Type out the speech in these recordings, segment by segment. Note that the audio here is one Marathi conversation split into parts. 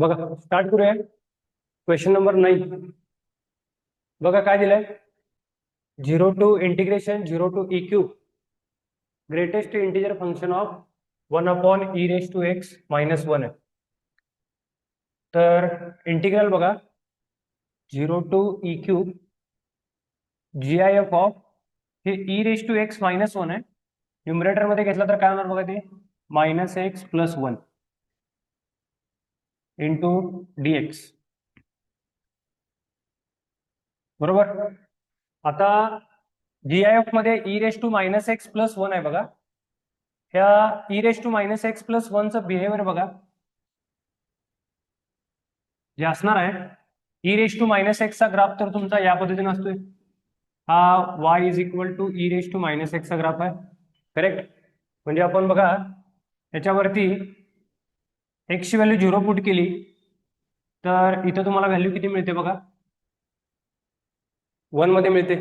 बघा स्टार्ट करूया. Question number 9. बघा काय दिलंय. 0 to integration 0 to e³ greatest integer function of 1/e⁻⁻1 आहे. तर इंटिग्रल बघा 0 to e³ GIF ऑफ हे e⁻⁻⁻1 आहे. न्युमरेटर मध्ये घेतलं तर काय होणार बघा ते -x+1 इंटू dx. बरोबर. आता GIF मध्ये e⁻⁻x+1 आहे बघा. ह्या e⁻⁻x+1 चं बिहेवियर बघा जे असणार आहे. e⁻⁻x चा ग्राफ तर तुमचा या पद्धतीने असतोय. हा y is equal to e⁻⁻x चा ग्राफ आहे. करेक्ट. म्हणजे आपण बघा याच्यावरती x ची व्हॅल्यू 0 पुट केली तर इथं तुम्हाला व्हॅल्यू किती मिळते बघा 1 मध्ये मिळते.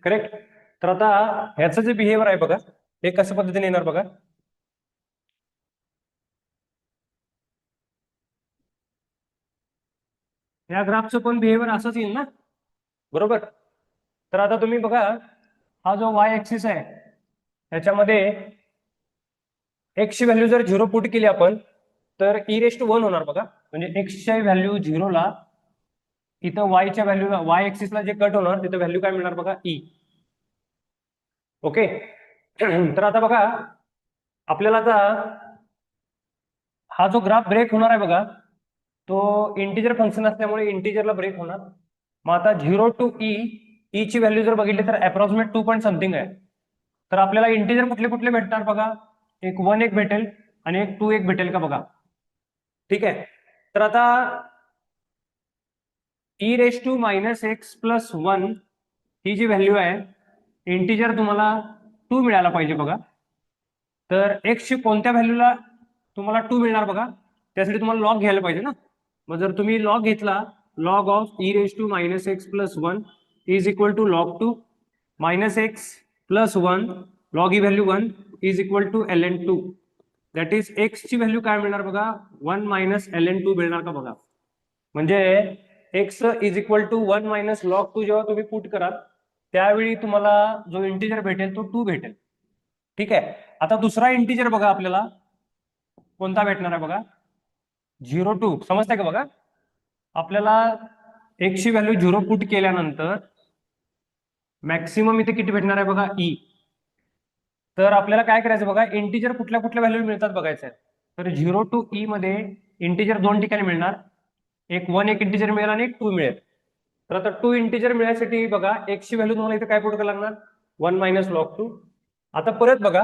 करेक्ट. तर आता ह्याचं जे बिहेवियर आहे बघा हे कशा पद्धतीने येणार बघा. या ग्राफचं पण बिहेवियर असंच येईल ना. बरोबर. तर आता तुम्ही बघा हा जो y ऍक्सिस आहे त्याच्यामध्ये x ची व्हॅल्यू जर 0 पुट केली आपण तर e⁻1 होणार बघा. म्हणजे x ची व्हॅल्यू 0 ला इथं y च्या व्हॅल्यूला y ऍक्सिसला जे कट होणार तिथं व्हॅल्यू काय मिळणार बघा e. ओके. तर आता बघा आपल्याला आता हा जो ग्राफ ब्रेक होणार आहे बघा तो इंटिजर फंक्शन असल्यामुळे इंटिजरला ब्रेक होणार. मग आता 0 to e ची व्हॅल्यू जर बघितली तर अप्रॉक्सिमेट 2 पॉईंट समथिंग आहे. तर आपल्याला इंटिजर कुठले कुठले भेटणार बघा. एक 1 एक भेटेल आणि एक 2 एक भेटेल का बघा. ठीक आहे. तर आता e⁻⁻x+1 ही जी व्हॅल्यू आहे इंटिजर तुम्हाला 2 मिळायला पाहिजे बघा. तर x ची कोणत्या व्हॅल्यूला तुम्हाला 2 मिळणार बघा त्यासाठी तुम्हाला लॉग घ्यायला पाहिजे ना. मग जर तुम्ही लॉग घेतला log of e⁻⁻x+1 is equal to log 2 -x+1 log ही value 1 is equal to ln2. That is x ची व्हॅल्यू काय मिळणार बघा 1 - ln2 मिळणार का बघा. म्हणजे x is equal to 1 - log 2 जेव्हा तुम्ही पुट कराल त्यावेळी तुम्हाला जो इंटिजर भेटेल तो 2 भेटेल. ठीक आहे. आता दुसरा इंटिजर बघा आपल्याला कोणता भेटणार आहे बघा 0 to समजताय का बघा. आपल्याला x ची व्हॅल्यू 0 पुट केल्यानंतर मॅक्सिमम इथे किती भेटणार आहे बघा e. तर आपल्याला काय करायचं बघा इंटिजर कुठल्या कुठल्या व्हॅल्यू मिळतात बघायचं आहे. तर 0 to e मध्ये इंटिजर 2 ठिकाणी मिळणार. एक 1 एक इंटिजर मिळेल आणि एक 2 मिळेल. तर आता 2 इंटिजर मिळण्यासाठी बघा x ची व्हॅल्यू तुम्हाला इथे काय पुट करायला लागणार 1 - log 2. आता परत बघा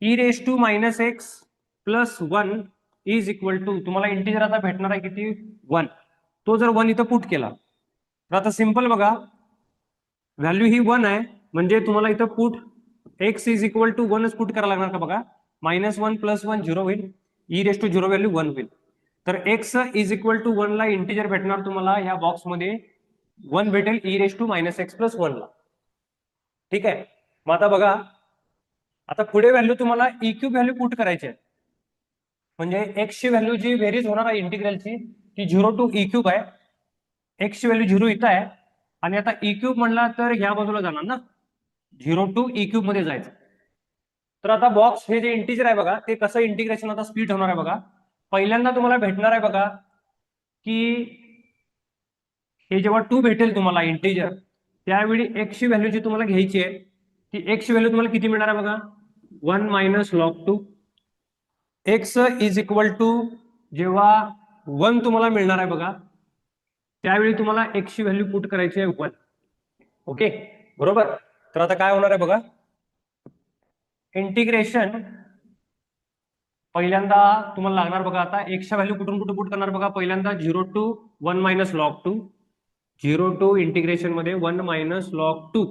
e⁻⁻x+1 इज इक्वल टू तुम्हाला इंटिजर आता भेटणार आहे किती 1. तो जर 1 इथं पुट केला तर आता सिंपल बघा व्हॅल्यू ही 1 आहे म्हणजे तुम्हाला इथं put x is equal to 1च पुट करायला लागणार का बघा. -1 + 1 0 होईल e⁻0 व्हॅल्यू 1 होईल. तर x इज इक्वल टू 1 ला इंटिजर भेटणार तुम्हाला ह्या बॉक्समध्ये 1 भेटेल e⁻⁻x+1 ला. ठीक आहे. मग आता बघा आता पुढे व्हॅल्यू तुम्हाला e³ व्हॅल्यू पुट करायची आहे. म्हणजे x ची व्हॅल्यू जी व्हेरीज होणार आहे इंटिग्रलची ती 0 to e³ आहे. x ची व्हॅल्यू 0 इथं आहे आणि आता e³ म्हणला तर ह्या बाजूला जाणार ना 0 to e³ मध्ये जायचं. तर आता बॉक्स हे जे इंटिजर आहे बघा ते कसं इंटिग्रेशन आता स्प्लिट होणार आहे बघा. पहिल्यांदा तुम्हाला भेटणार आहे बघा की हे जेव्हा 2 भेटेल तुम्हाला इंटिजर त्यावेळी x ची व्हॅल्यू जी तुम्हाला घ्यायची आहे ती x ची व्हॅल्यू तुम्हाला किती मिळणार आहे बघा 1 - log 2. x is equal to जेव्हा 1 तुम्हाला मिळणार आहे बघा त्यावेळी तुम्हाला x ची व्हॅल्यू पुट करायची आहे 1. ओके. बरोबर. तर आता काय होणार आहे बघा इंटिग्रेशन पहिल्यांदा तुम्हाला लागणार बघा आता x च्या व्हॅल्यू कुठून कुठे पुट करणार बघा. पहिल्यांदा 0 to 1 - log 2 0 to इंटिग्रेशन मध्ये 1 - log 2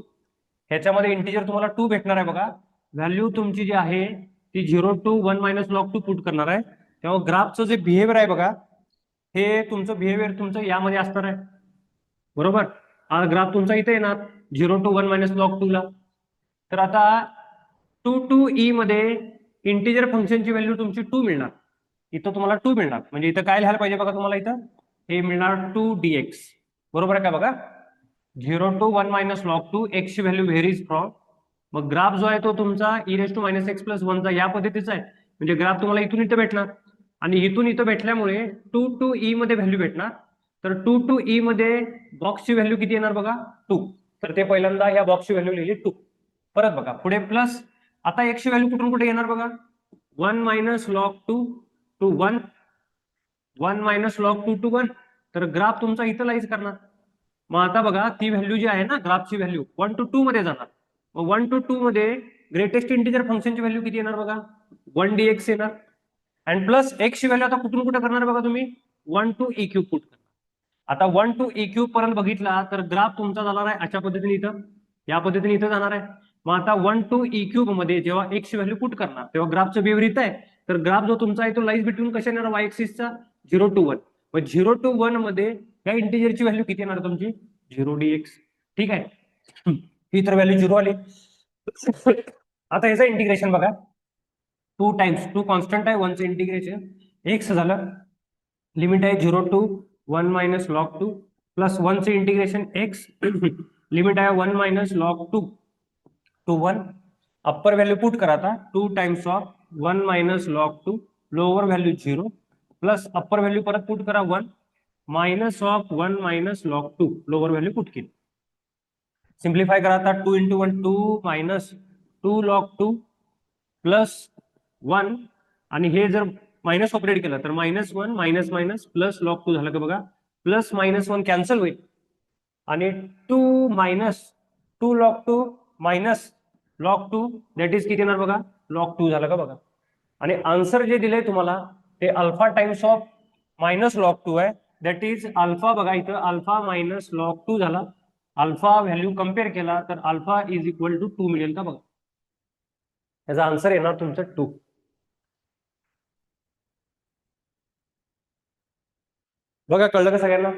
ह्याच्यामध्ये इंटिजर तुम्हाला 2 भेटणार आहे बघा. व्हॅल्यू तुमची जी आहे ती 0 to 1 - log 2 पुट करणार आहे. तेव्हा ग्राफचं जे बिहेवियर आहे बघा हे तुमचं बिहेवियर तुमचं यामध्ये असणार आहे. बरोबर. हा ग्राफ तुमचा इथे येणार 0 to 1 - log 2 ला. तर आता 2 to e मध्ये इंटिजर फंक्शनची व्हॅल्यू तुमची 2 मिळणार इथं तुम्हाला 2 मिळणार. म्हणजे इथं काय लिहायला पाहिजे बघा तुम्हाला, इथं हे मिळणार 2dx. बरोबर आहे का बघा. 0 to 1 मायनस लॉग 2, एक्सची व्हॅल्यू व्हेरीज फ्रॉम. मग ग्राफ जो आहे तो तुमचा e⁻x+1 चा या पद्धतीचा आहे. म्हणजे ग्राफ तुम्हाला इथून इथं भेटणार आणि इथून इथं भेटल्यामुळे 2 to e मध्ये व्हॅल्यू भेटणार. तर 2 to e मध्ये बॉक्सची व्हॅल्यू किती येणार बघा, 2. तर ते पहिल्यांदा या बॉक्सची व्हॅल्यू लिहिली 2. परत बघा पुढे प्लस. आता एक्सची व्हॅल्यू कुठून कुठे येणार बघा, 1 minus log 2 to 1, 1 minus log 2 to 1. तर ग्राफ तुमचा इथं लाईज करणार. मग आता बघा ती व्हॅल्यू जी आहे ना ग्राफची व्हॅल्यू 1 to 2 मध्ये जाणार. मग 1 to 2 मध्ये ग्रेटेस्ट इंटिजर फंक्शनची व्हॅल्यू किती येणार बघा, 1dx येणार. अँड प्लस एक्स ची व्हॅल्यू आता कुठून कुठे करणार बघा तुम्ही, 1 to e क्यूब पुट करणार. आता 1 to e क्यूब पर्यंत बघितला तर ग्राफ तुमचा जाणार आहे अशा पद्धतीने इथं, या पद्धतीने इथं जाणार आहे. मग आता 1 to e क्यूब मध्ये जेव्हा एक्स ची व्हॅल्यू पुट करणार तेव्हा ग्राफचं बिहेवियर इथं आहे. तर ग्राफ जो तुमचा आहे तो लाईज बिटवीन कशा येणार, वाय एक्सिसचा 0 to 1. मग 0 to 1 मध्ये या इंटिजरची व्हॅल्यू किती येणार तुमची, 0dx. ठीक आहे, ही तर व्हॅल्यू 0 आली. आता याचं इंटिग्रेशन बघा, 2 टाइम्स 2 कॉन्स्टंट आहे, 1चं इंटिग्रेशन एक्स झालं. लिमिट आहे 0 to 1 मायनस लॉग 2 प्लस 1चं इंटिग्रेशन एक्स. लिमिट आहे 1 minus log 2 to 1. Upper value put करा आता, 2 times of 1 minus log 2, lower value 0 plus upper value परत पुट करा 1 minus of 1 minus log 2, lower value put केली. सिम्प्लिफाय करा आता, 2 into 1 2 मायनस 2 log 2 प्लस 1. आणि हे जर मायनस ऑपरेट केलं तर -1 मायनस मायनस प्लस लॉग 2 झालं का बघा, प्लस -1 कॅन्सल होईल. आणि 2 minus 2 log 2 minus log 2 that is किती येणार बघा, लॉग 2 झालं का बघा. आणि आन्सर जे दिलंय तुम्हाला ते alpha times of minus log 2 आहे. दॅट इज अल्फा बघा इथं, अल्फा मायनस लॉग 2 झाला. अल्फा व्हॅल्यू कम्पेअर केला तर अल्फा इज इक्वल टू 2 मिळेल का बघा. याचा आन्सर येणार तुमचं 2. बघा कळलं का सगळ्यांना.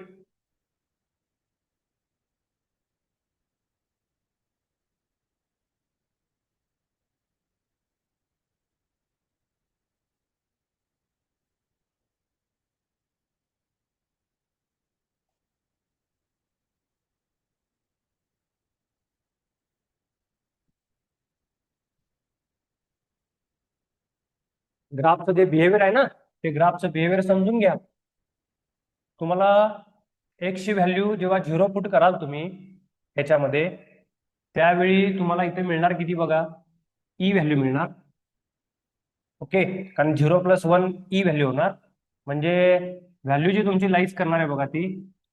ग्राफचं जे बिहेवियर आहे ना, ते ग्राफचं बिहेवियर समजून घ्या. तुम्हाला एक्सची व्हॅल्यू जेव्हा 0 पुट कराल तुम्ही ह्याच्यामध्ये, त्यावेळी तुम्हाला इथे मिळणार किती बघा, ई व्हॅल्यू मिळणार. ओके, कारण 0 + 1 ई व्हॅल्यू होणार. म्हणजे व्हॅल्यू जी तुमची लाईज करणार आहे बघा ती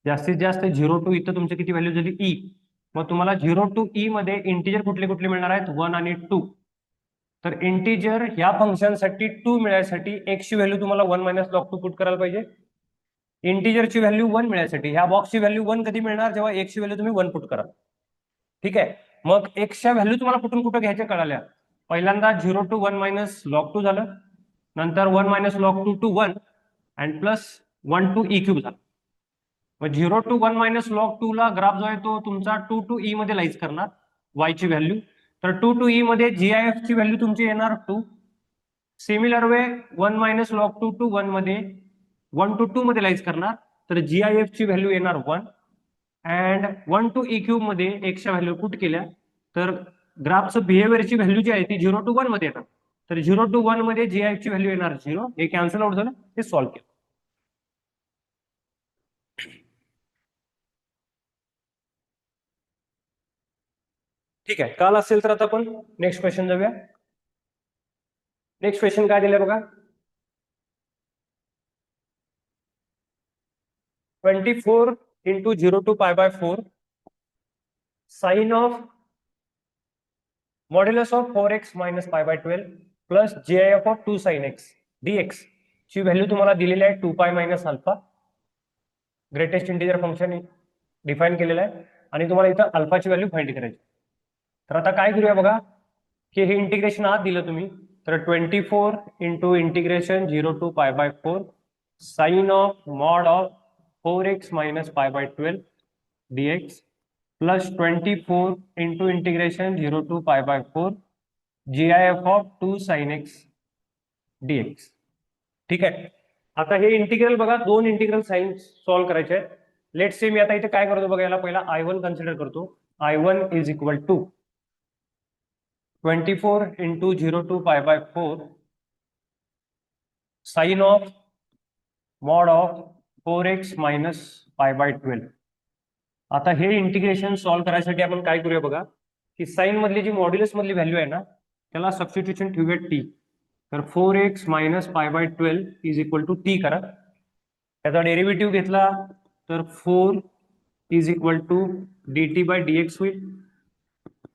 जास्तीत जास्त 0 to इथं तुमची किती व्हॅल्यू झाली, ई. मग तुम्हाला 0 to e मध्ये इंटिजर कुठले कुठले मिळणार आहेत, 1 आणि 2. तर इंटिजर ह्या फंक्शनसाठी 2 मिळायसाठी एक्सची व्हॅल्यू तुम्हाला 1 मायनस लॉग 2 पुट करायला पाहिजे. इंटिजरची व्हॅल्यू 1 मिळण्यासाठी ह्या बॉक्सची व्हॅल्यू 1 कधी मिळणार, जेव्हा एक्सची व्हॅल्यू तुम्ही 1 पुट कराल. ठीक आहे, मग एक्सच्या व्हॅल्यू तुम्हाला कुठून कुठं घ्यायच्या कळाल्या. पहिल्यांदा 0 to 1 मायनस लॉग 2 झालं, नंतर 1 minus log 2 to 1 and plus 1 to e cube झालं. मग 0 to 1 मायनस लॉग 2 ला ग्राफ जो आहे तो तुमचा 2 to e मध्ये लाईज करणार y ची व्हॅल्यू. तर 2 to e मध्ये GIF ची व्हॅल्यू तुमची येणार 2. Similar way 1 minus log 2 to 1 मध्ये 1 to 2 मध्ये लाईज करणार, तर GIF ची व्हॅल्यू येणार 1. अँड 1 to e क्यूब मध्ये एक्सच्या व्हॅल्यू पुट केल्या तर ग्राफचं बिहेवियरची व्हॅल्यू जी आहे ती 0 to 1 मध्ये येणार. तर 0 to 1 मध्ये GIF ची व्हॅल्यू येणार 0. हे कॅन्सल आउट झालं, हे सॉल्व्ह केलं. ठीक आहे, काल असेल तर आता आपण नेक्स्ट क्वेश्चन जाऊया. नेक्स्ट क्वेश्चन काय दिलंय बघा, 24 into 0 to π/4 sine of modulus of 4x minus π/12 plus GIF of 2 sin x dx ची व्हॅल्यू तुम्हाला दिलेली आहे 2π minus alpha. Greatest integer function define केलेलं आहे आणि तुम्हाला इथं अल्फाची व्हॅल्यू फाइंड करायची. तर आता काय करूया बघा, की हे इंटिग्रेशन आत दिलं तुम्ही, तर 24 into integration 0 to π/4 sine of mod of 4x minus π/12 dx plus 24 into integration 0 to π/4 GIF of 2 sin x dx. ठीक आहे, आता हे इंटिग्रल बघा, दोन इंटिग्रल साइन सॉल्व्ह करायचे आहेत. लेट से मी आता इथे काय करतो बघा, याला पहिला I1 कन्सिडर करतो. I1 is equal to 24 into 0 to π/4 sine of mod of 4x minus π/12. आता हे इंटिग्रेशन सॉल्व्ह करायसाठी आपण काय करूया बघा, की साइन मधली जी मॉड्युलस मधली व्हॅल्यू आहे ना, त्याला सबस्टिट्यूशन ठेवूया टी. तर 4x minus π/12 is equal to t करा. त्याचा डेरिव्हेटिव्ह घेतला तर 4 इज इक्वल टू dt/dx होईल.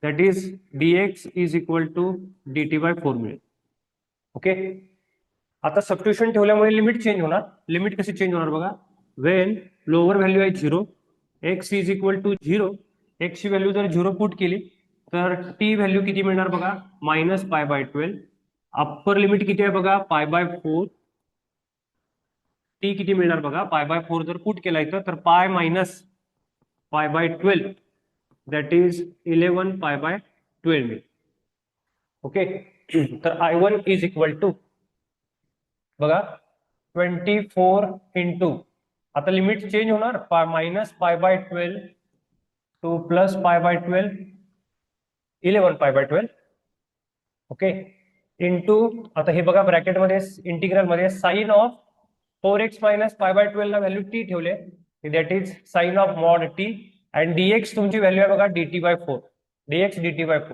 That is dx is equal to dt/4 मिळेल. ओके. आता सबस्टिट्यूशन ठेवल्यामुळे लिमिट चेंज होणार. लिमिट कशी चेंज होणार बघा, वेन लोअर व्हॅल्यू आहे 0, x is equal to 0, x ची व्हॅल्यू जर 0 पुट केली तर टी व्हॅल्यू किती मिळणार बघा, मायनस π/12. अप्पर लिमिट किती आहे बघा, π/4. टी किती मिळणार बघा, π/4 जर पुट केला इथं तर पाय मायनस π/12 दॅट इज 11 π/12 मिळेल. ओके. तर I1 इज इक्वल टू बघा 24 इंटू, आता लिमिट चेंज होणार, minus π/12 to plus π/12, 11 π/12. Okay. Into, आता हे बघा ब्रॅकेटमध्ये इंटिग्रल मध्ये साइन ऑफ 4x मायनस π/12 ला व्हॅल्यू टी ठेवले, that is sine of mod t. And dx तुमची व्हॅल्यू आहे बघा dt/4, dx dt/4.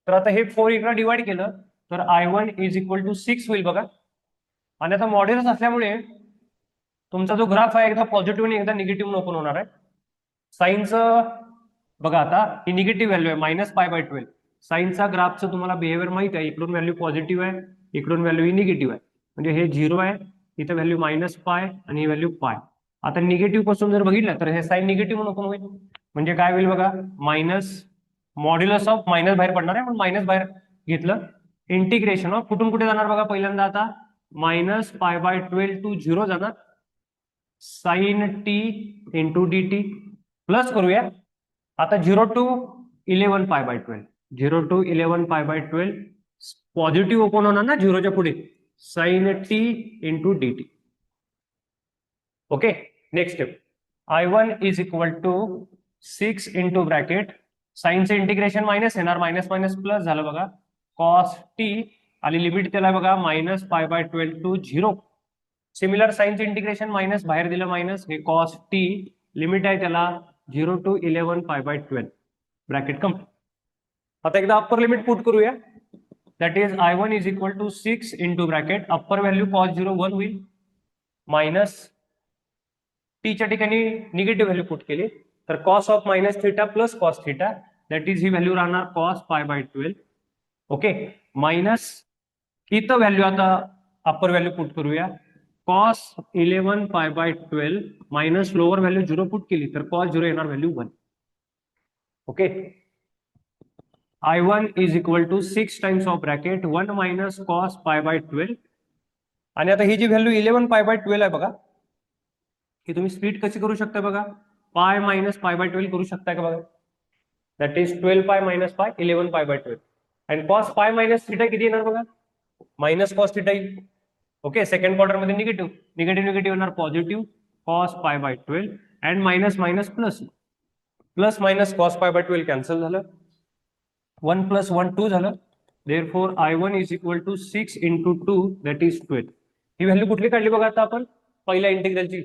तर आता हे 4 इकडे डिवाइड केलं तर I1 इज इक्वल टू 6 होईल बघा. आणि आता मॉड्युलस असल्यामुळे तुमचा जो ग्राफ आहे एकदा पॉझिटिव्ह आणि एकदा निगेटिव्ह ओपन होणार आहे. साईनचं बघा, आता ही निगेटिव्ह व्हॅल्यू आहे मायनस π/12. साईनचा ग्राफचं तुम्हाला बिहेवियर माहित आहे, इकडून व्हॅल्यू पॉझिटिव्ह आहे, इकडून व्हॅल्यू ही निगेटिव्ह आहे. म्हणजे हे 0 आहे, इथं व्हॅल्यू मायनस पाय आणि ही व्हॅल्यू पाय. आता निगेटिव्ह पासून जर बघितलं तर हे साईन निगेटिव्ह ओपन होईल. म्हणजे काय होईल बघा, मायनस मॉड्युलस ऑफ मायनस बाहेर पडणार आहे, पण मायनस बाहेर घेतलं. इंटिग्रेशन ऑफ कुठून कुठे जाणार बघा, पहिल्यांदा आता मायनस π/12 टू 0 जाणार, sine T into D T plus करूया. आता 0 टू 11 π/12, 0 टू 11 π/12 पॉझिटिव्ह ओपन होणार ना 0च्या पुढे, sine T into D t. Okay. Next step, I1 is equal to 6 into bracket, साइनचं इंटिग्रेशन मायनस येणार, मायनस मायनस प्लस झालं बघा, कॉस टी आणि लिमिट त्याला बघा मायनस π/12 टू 0. सिमिलर साइनचं इंटिग्रेशन मायनस बाहेर दिलं मायनस, हे कॉस टी, लिमिट आहे त्याला 0 टू 11 π/12, ब्रॅकेट कम्प्लीट. आता एकदा अप्पर लिमिट पुट करूया, that is I1 is equal to 6 into bracket, upper value cos 0 1 होईल, मायनस टीच्या ठिकाणी निगेटिव्ह व्हॅल्यू पुट केली तर cos of minus theta plus cos theta, that is ही व्हॅल्यू राहणार कॉस π/12. ओके. मायनस इथं व्हॅल्यू आता अप्पर व्हॅल्यू पुट करूया, cos 11 π/12 minus lower value 0 put केली तर कॉस 0 येणार, value 1. Okay. I1 is equal to 6 times of bracket 1 minus cos π/12. आणि आता ही जी व्हॅल्यू 11 π/12 आहे बघा, की तुम्ही स्प्लिट कशी करू शकता बघा, पाय मायनस π/12 करू शकता का बघा, that is 12 pi minus pi 11 π/12. आणि कॉस पाय मायनस थिटा किती येणार बघा, मायनस कॉस थिटा येईल. ओके. सेकंड क्वार्टर मध्ये निगेटिव्ह निगेटिव्ह निगेटिव्ह येणार positive, cos π/12 and minus minus plus, plus minus cos π/12 cancel झालं, 1 प्लस 1 2 झालं. Therefore I1 is equal to 6 into 2 that is 12. ही व्हॅल्यू कुठली काढली बघा आता आपण, पहिल्या इंटिग्रलची.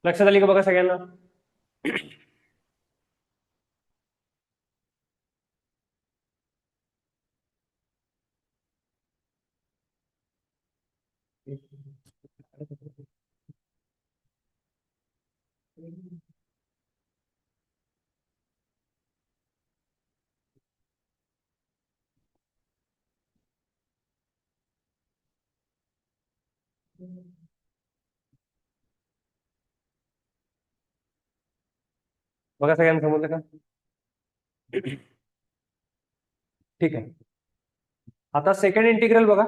लक्षात आली का बघा सगळ्यांना? बघा सगळ्यांना समजलं का? ठीक आहे. आता सेकंड इंटिग्रल बघा,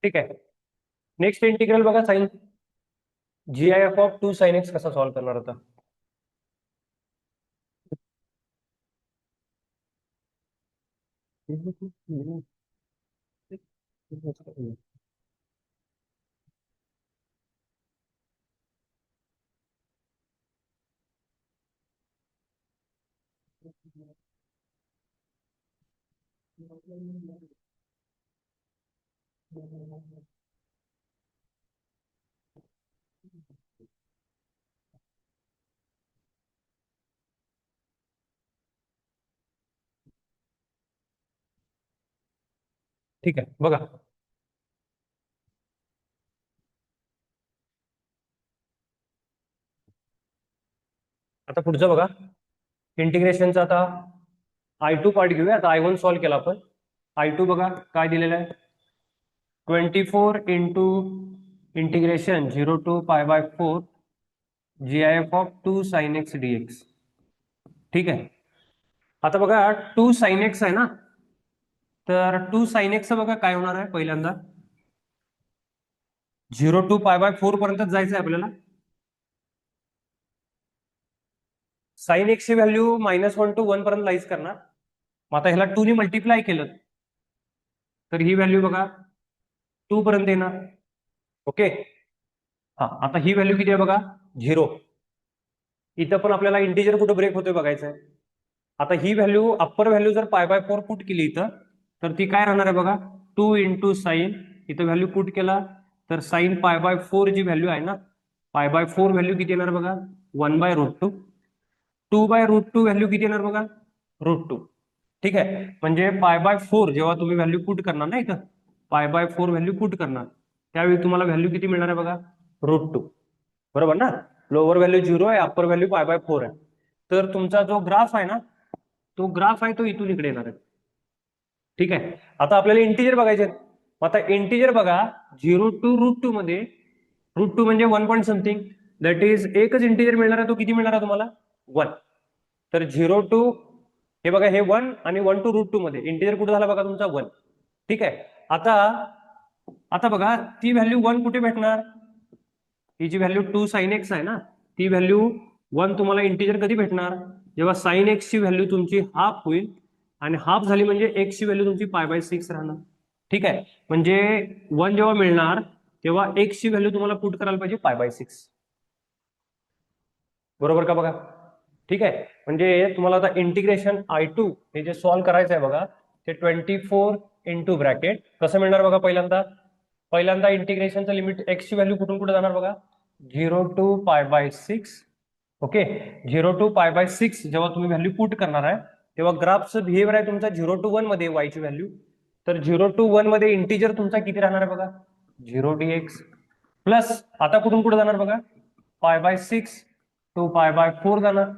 ठीक आहे. नेक्स्ट इंटिग्रल बघा sine GIF of 2 sin x कसा सॉल्व्ह करणार होता. ठीक आहे बघा. आता पुढचं बघा इंटिग्रेशनचा. आता I2 पार्ट घेऊया. आता I1 सॉल्व्ह केला आपण. I2 बघा काय दिलेलं आहे. 24 into integration 0 to pi by 4 GIF of 2 sin x dx. ठीक आहे. आता बघा 2 sin x आहे ना, तर 2 sin x बघा काय होणार आहे. पहिल्यांदा 0 टू पाय बाय 4 पर्यंत जायचं आहे आपल्याला. साइन एक्स ची व्हॅल्यू -1 टू 1 पर्यंत लाईज करणार. मग आता ह्याला 2 ने मल्टिप्लाय केलं तर ही व्हॅल्यू बघा 2 पर्यंत येणार. ओके. हा, आता ही व्हॅल्यू किती आहे बघा 0. इथं पण आपल्याला इंटिजर कुठं ब्रेक होतोय बघायचं आहे. आता ही व्हॅल्यू अप्पर व्हॅल्यू जर पाय बाय 4 पुट केली इथं, तर ती काय राहणार आहे बघा 2 इंटू साईन. इथं व्हॅल्यू पुट केला तर sine pi by 4 G value आहे ना, पाय बाय 4 व्हॅल्यू किती येणार बघा 1/√2. 2/√2 व्हॅल्यू किती येणार बघा √2. ठीक आहे. म्हणजे पाय बाय 4 जेव्हा तुम्ही व्हॅल्यू पुट करणार ना, इथं पाय बाय 4 व्हॅल्यू पुट करणार त्यावेळी तुम्हाला व्हॅल्यू किती मिळणार आहे बघा √2. बरोबर ना. लोअर व्हॅल्यू 0 आहे, अप्पर व्हॅल्यू पाय बाय 4 आहे. तर तुमचा जो ग्राफ आहे ना, तो ग्राफ आहे तो इथून इकडे येणार आहे. ठीक आहे. आता आपल्याला इंटिजर बघायचे. आता इंटिजर बघा 0 टू √2 मध्ये √2 म्हणजे 1 पॉईंट समथिंग. दॅट इज एकच इंटिजर मिळणार आहे. तो किती मिळणार आहे तुम्हाला 1. तर 0 टू हे बघा हे 1 आणि 1 टू √2 मध्ये इंटिजर कुठे झाला बघा तुमचा 1. ठीक आहे. आता आता बघा ती व्हॅल्यू 1 कुठे भेटणार. ही जी व्हॅल्यू 2 sin x आहे ना, ती व्हॅल्यू 1 तुम्हाला इंटिजर कधी भेटणार जेव्हा sin x ची व्हॅल्यू तुमची हाफ होईल. आणि हाफ झाली म्हणजे x ची व्हॅल्यू तुमची पाय बाय 6 राहणार. ठीक आहे. म्हणजे 1 जेव्हा मिळणार तेव्हा x ची व्हॅल्यू तुम्हाला पुट करायला पाहिजे पाय बाय 6. बरोबर का बघा. ठीक आहे. म्हणजे तुम्हाला आता इंटिग्रेशन I2 हे जे सॉल्व्ह करायचं आहे बघा, ते 24 इंटू ब्रॅकेट कसं मिळणार बघा. पहिल्यांदा इंटिग्रेशनचं लिमिट x ची व्हॅल्यू कुठून कुठे जाणार बघा 0 to pi by 6. Okay. 0 to pi by 6 जेव्हा तुम्ही व्हॅल्यू पुट करणार आहे तेव्हा ग्राफचं बिहेवियर आहे तुमचा 0 टू 1 मध्ये y ची व्हॅल्यू. तर 0 टू 1 मध्ये इंटिजर तुमचा किती राहणार आहे बघा 0 dx. प्लस आता कुठून कुठे जाणार बघा pi by 6 to pi by 4 जाणार.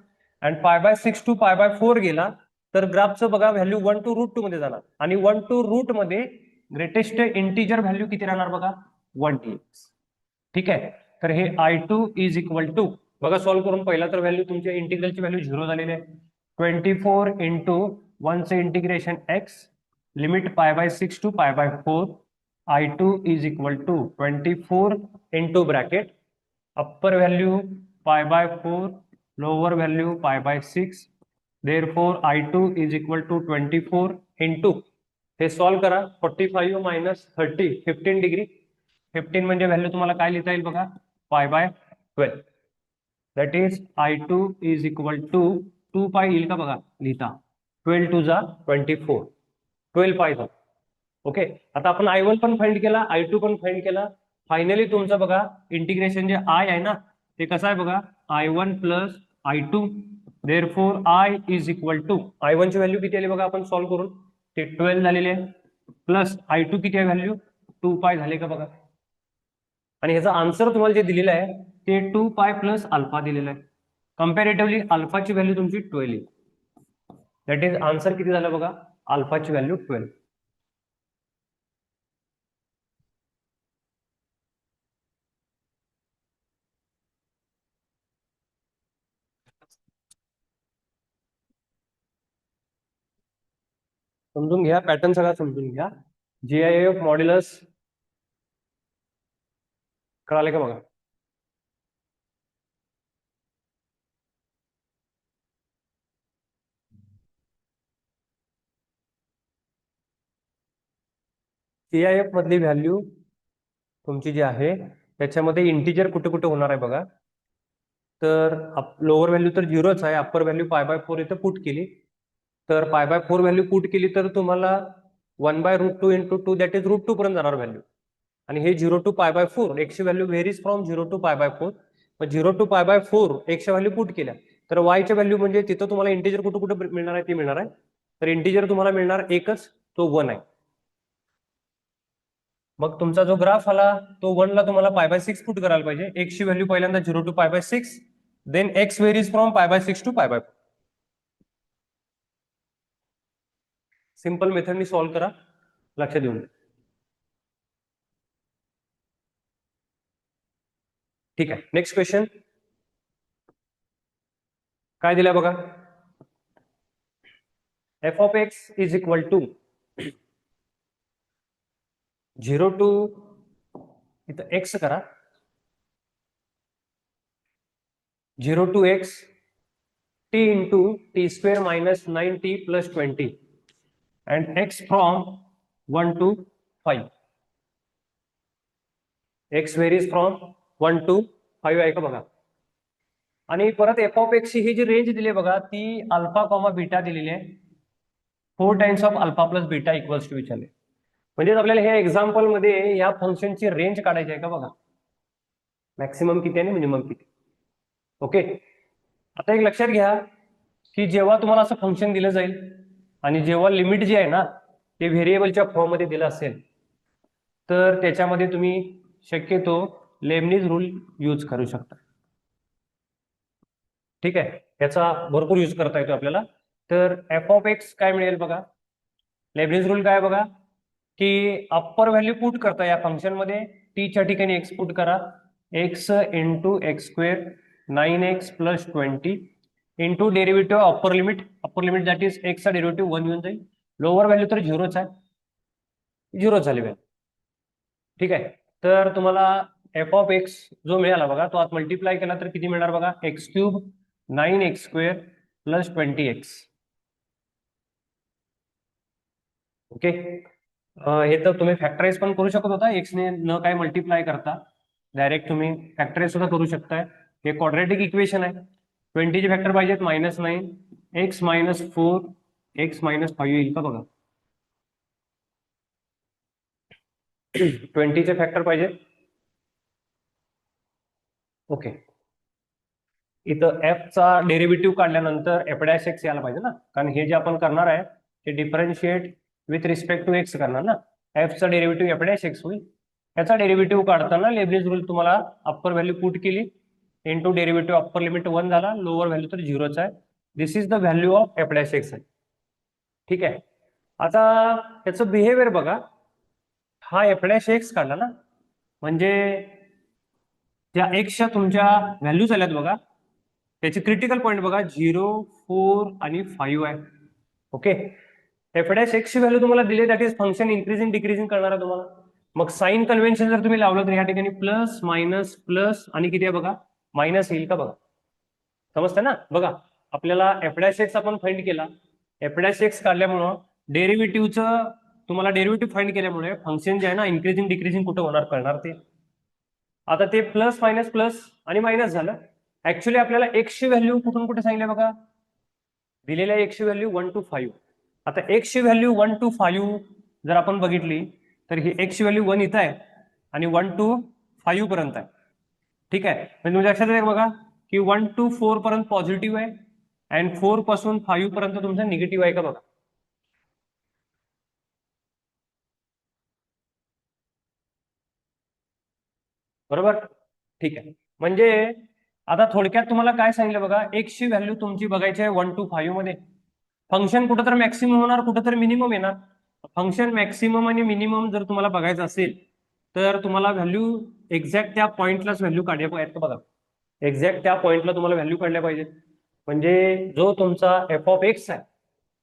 आणि पाय बाय 6 टू पाय बाय 4 गेला तर ग्राफचं बघा व्हॅल्यू 1 टू √2 मध्ये जाणार. आणि 1 टू रूट मध्ये ग्रेटेस्ट इंटिजर व्हॅल्यू किती राहणार बघा 1 dx. ठीक आहे. तर हे I2 इज इक्वल टू बघा सॉल्व्ह करून पहिला तर व्हॅल्यू तुमच्या इंटिग्रलची व्हॅल्यू 0 झालेली आहे. 24 इंटू 1 चे integration x limit pi by 6 to pi by 4. I2 is equal to 24 into bracket upper value pi by 4 lower value pi by 6. therefore I2 is equal to 24 into हे सॉल्व्ह करा 45 मायनस 30 15 डिग्री. 15 म्हणजे व्हॅल्यू तुम्हाला काय लिहिता येईल बघा pi by 12. That is I2 is equal to 2 pi येईल का बघा लिहिता 12 टू जा 24 12 पाय झाला. ओके. आता आपण I1 पण फाइंड केला, I2 पण फाइंड केला. फायनली तुमचं बघा इंटिग्रेशन जे I आहे ना ते कसं आहे बघा I1 plus I2 therefore I is equal to I1 ची व्हॅल्यू किती आली बघा आपण सॉल्व्ह करून, ते 12 झालेले आहे, प्लस I2 किती आहे व्हॅल्यू 2 पाय झाले का बघा. आणि ह्याचा आन्सर तुम्हाला जे दिलेलं आहे ते 2 पाय प्लस अल्फा दिलेलं आहे. कंपॅरेटिव्हली अल्फाची व्हॅल्यू तुमची 12 आहे. दॅट इज आन्सर किती झालं बघा, अल्फाची व्हॅल्यू 12. समजून घ्या, पॅटर्न सगळा समजून घ्या. GIF मॉड्युलस कळाले का बघा. CIF मधली व्हॅल्यू तुमची जी आहे त्याच्यामध्ये इंटिजर कुठे कुठे होणार आहे बघा. तर लोअर व्हॅल्यू तर 0च आहे, अप्पर व्हॅल्यू π/4 इथं पुट केली, तर π/4 व्हॅल्यू पुट केली तर तुम्हाला 1/√2 इंटू 2 दॅट इज √2 पर्यंत जाणार व्हॅल्यू. आणि हे 0 टू π/4 एक्सची व्हॅल्यू व्हेरीज फ्रॉम 0 टू π/4. मग 0 टू π/4 एक्सच्या व्हॅल्यू पुट केल्या तर वायच्या व्हॅल्यू म्हणजे तिथं तुम्हाला इंटिजर कुठे कुठे मिळणार आहे ते मिळणार आहे. तर इंटिजर तुम्हाला मिळणार एकच, तो 1 आहे. मग तुमचा जो ग्राफ आला तो 1 ला तुम्हाला π/6 पुट करायला पाहिजे. एक्सची व्हॅल्यू पहिल्यांदा 0 to π/6, then x varies from π/6 to π/4. Simple मेथडनी सॉल्व्ह करा, लक्ष देऊन. ठीक आहे, नेक्स्ट क्वेश्चन काय दिलाय बघा. f of x is equal to 0 to इथं x करा, 0 to x t into t square minus 9t plus 20 and x from 1 to 5. x varies from 1 to 5 आहे का बघा. आणि परत एफ ऑफ एक्स ही जी रेंज दिली बघा ती अल्फा कॉमा बीटा दिलेली आहे. 4 times of alpha plus beta equals to which आले. म्हणजे आपल्याला ह्या एक्झाम्पल मध्ये या फंक्शनची रेंज काढायची आहे का बघा, मॅक्सिमम किती आणि मिनिमम किती. ओके, आता एक लक्षात घ्या की जेव्हा तुम्हाला असं फंक्शन दिलं जाईल आणि जेव्हा लिमिट जे आहे ना ते व्हेरिएबलच्या फॉर्म मध्ये दिलं असेल तर त्याच्यामध्ये तुम्ही शक्यतो लेबनिझ रूल यूज करू शकता. ठीक आहे, याचा भरपूर यूज करता येतो आपल्याला. तर एफ ऑफ एक्स काय मिळेल बघा, लेबनिझ रूल काय बघा की अप्पर व्हॅल्यू पुट करता या फंक्शन मध्ये, टीच्या ठिकाणी एक्स पुट करा, x into x square 9x plus 20 into derivative upper limit that is एक्सचा डेरिव्हेटिव्ह 1 येऊन जाईल. लोअर व्हॅल्यू तर 0च आहे, 0 झाली व्हॅल्यू. ठीक आहे, तर तुम्हाला एफ ऑफ एक्स जो मिळाला बघा तो आत मल्टिप्लाय केला तर किती मिळणार बघा, x cube 9x square plus 20x. Okay, हे तर तुम्ही फॅक्टराइज पण करू शकत होता, एक्सने न काय मल्टिप्लाय करता डायरेक्ट तुम्ही फॅक्टराइज सुद्धा करू शकताय. हे क्वाड्रॅटिक इक्वेशन आहे. 20 चे फॅक्टर पाहिजेत -9, एक्स -4 एक्स -5 येईल का बघा. 20 चे फॅक्टर पाहिजे. ओके, इथं एफ चा डेरिव्हेटिव्ह काढल्यानंतर एफ डॅश एक्स यायला पाहिजे ना, कारण हे जे आपण करणार आहे ते differentiate with respect to x करणार ना. एफ चा डेरिव्हेटिव्ह एफ डॅश एक्स होईल. याचा डेरिव्हेटिव्ह काढताना लेबनिझ रूल तुम्हाला अप्पर व्हॅल्यू पुट केली इंटू डेरिव्हेटिव्ह अप्पर लिमिट 1 झाला, लोअर व्हॅल्यू तर 0च आहे. This is the value of f dash x आहे. ठीक आहे, आता याचं बिहेवियर बघा. हा एफ डॅश एक्स काढला ना, म्हणजे त्या एक्सच्या तुमच्या व्हॅल्यूज आल्यात बघा, त्याचे क्रिटिकल पॉईंट बघा 0, 4 आणि 5 आहे. ओके, एफ डॅश एक्स ची व्हॅल्यू तुम्हाला दिली that is function increasing decreasing करणार आहे तुम्हाला. मग साइन कन्व्हेन्शन जर तुम्ही लावलं तर या ठिकाणी प्लस मायनस प्लस आणि किती आहे बघा, मायनस येईल का बघा. समजतं ना बघा, आपल्याला एफ डॅश एक्स आपण फाइंड केला, एफ डॅश एक्स काढल्यामुळं डेरिव्हेटिव्हचं तुम्हाला डेरिव्हेटिव्ह फाइंड केल्यामुळे फंक्शन जे आहे ना इन्क्रीजिंग डिक्रीजिंग कुठं होणार कळणार ते. आता ते प्लस आणि मायनस झालं. ऍक्च्युली आपल्याला एक्सची व्हॅल्यू कुठून कुठे सांगितलं बघा, दिलेल्या एक्सची व्हॅल्यू 1 to 5. आता एक्सची व्हॅल्यू 1 to 5 जर आपण बघितली तर ही एक्सची व्हॅल्यू 1 इथं आहे आणि 1 to 5 पर्यंत आहे. ठीक आहे, म्हणजे तुमच्या लक्षात आहे बघा की 1 to 4 पर्यंत पॉझिटिव्ह आहे अँड 4 पासून 5 पर्यंत तुमचा निगेटिव्ह आहे का बघा. बरोबर, ठीक आहे. म्हणजे आता थोडक्यात तुम्हाला काय सांगितलं बघा, एक्स ची व्हॅल्यू तुमची बघायची आहे 1 to 5 मध्ये. फंक्शन कुठं तर मॅक्सिमम होणार, कुठं तर मिनिमम येणार. फंक्शन मॅक्सिमम आणि मिनिमम जर तुम्हाला बघायचं असेल तर तुम्हाला व्हॅल्यू एक्झॅक्ट त्या पॉईंटलाच व्हॅल्यू काढल्या पाहिजे बघा. एक्झॅक्ट त्या पॉईंटला तुम्हाला व्हॅल्यू काढल्या पाहिजे. म्हणजे जो तुमचा एफ ऑफ एक्स आहे,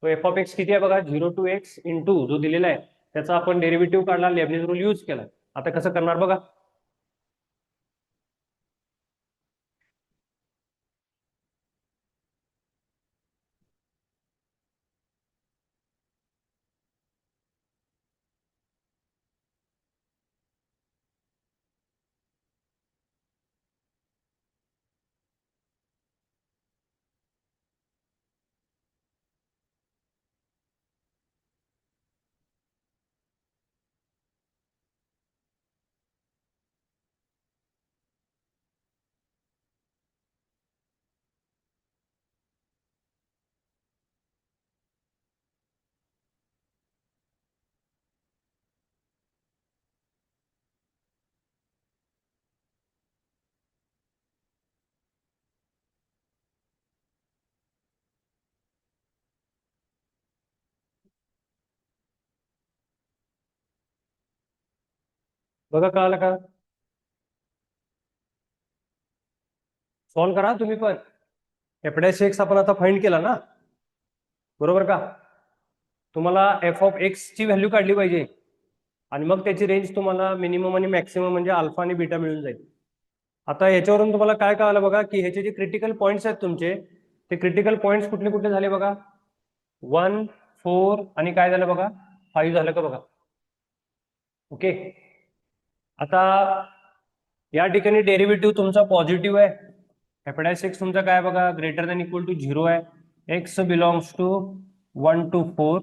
तो एफ ऑफ एक्स किती आहे बघा, 0 to x इंटू जो दिलेला आहे त्याचा आपण डेरिव्हेटिव्ह काढला, लेबनिझ रूल यूज केला. आता कसं करणार बघा. बघा कळालं का. सॉल्व्ह करा तुम्ही पण. एफ एक्स आपण आता फाइंड केला ना, बरोबर का. तुम्हाला एफ ऑफ एक्स ची व्हॅल्यू काढली पाहिजे आणि मग त्याची रेंज तुम्हाला मिनिमम आणि मॅक्सिमम म्हणजे अल्फा आणि बीटा मिळून जाईल. आता याच्यावरून तुम्हाला काय कळालं बघा, की ह्याचे जे क्रिटिकल पॉईंट्स आहेत तुमचे, ते क्रिटिकल पॉईंट्स कुठले कुठले झाले बघा. 1, 4 आणि काय झालं बघा, 5 झालं का बघा. ओके. आता या ठिकाणी डेरिव्हेटिव्ह तुमचा पॉझिटिव्ह आहे. एफ एक्स तुमचा काय बघा, ग्रेटर दॅन इक्वल टू 0 आहे. X belongs to 1 to 4,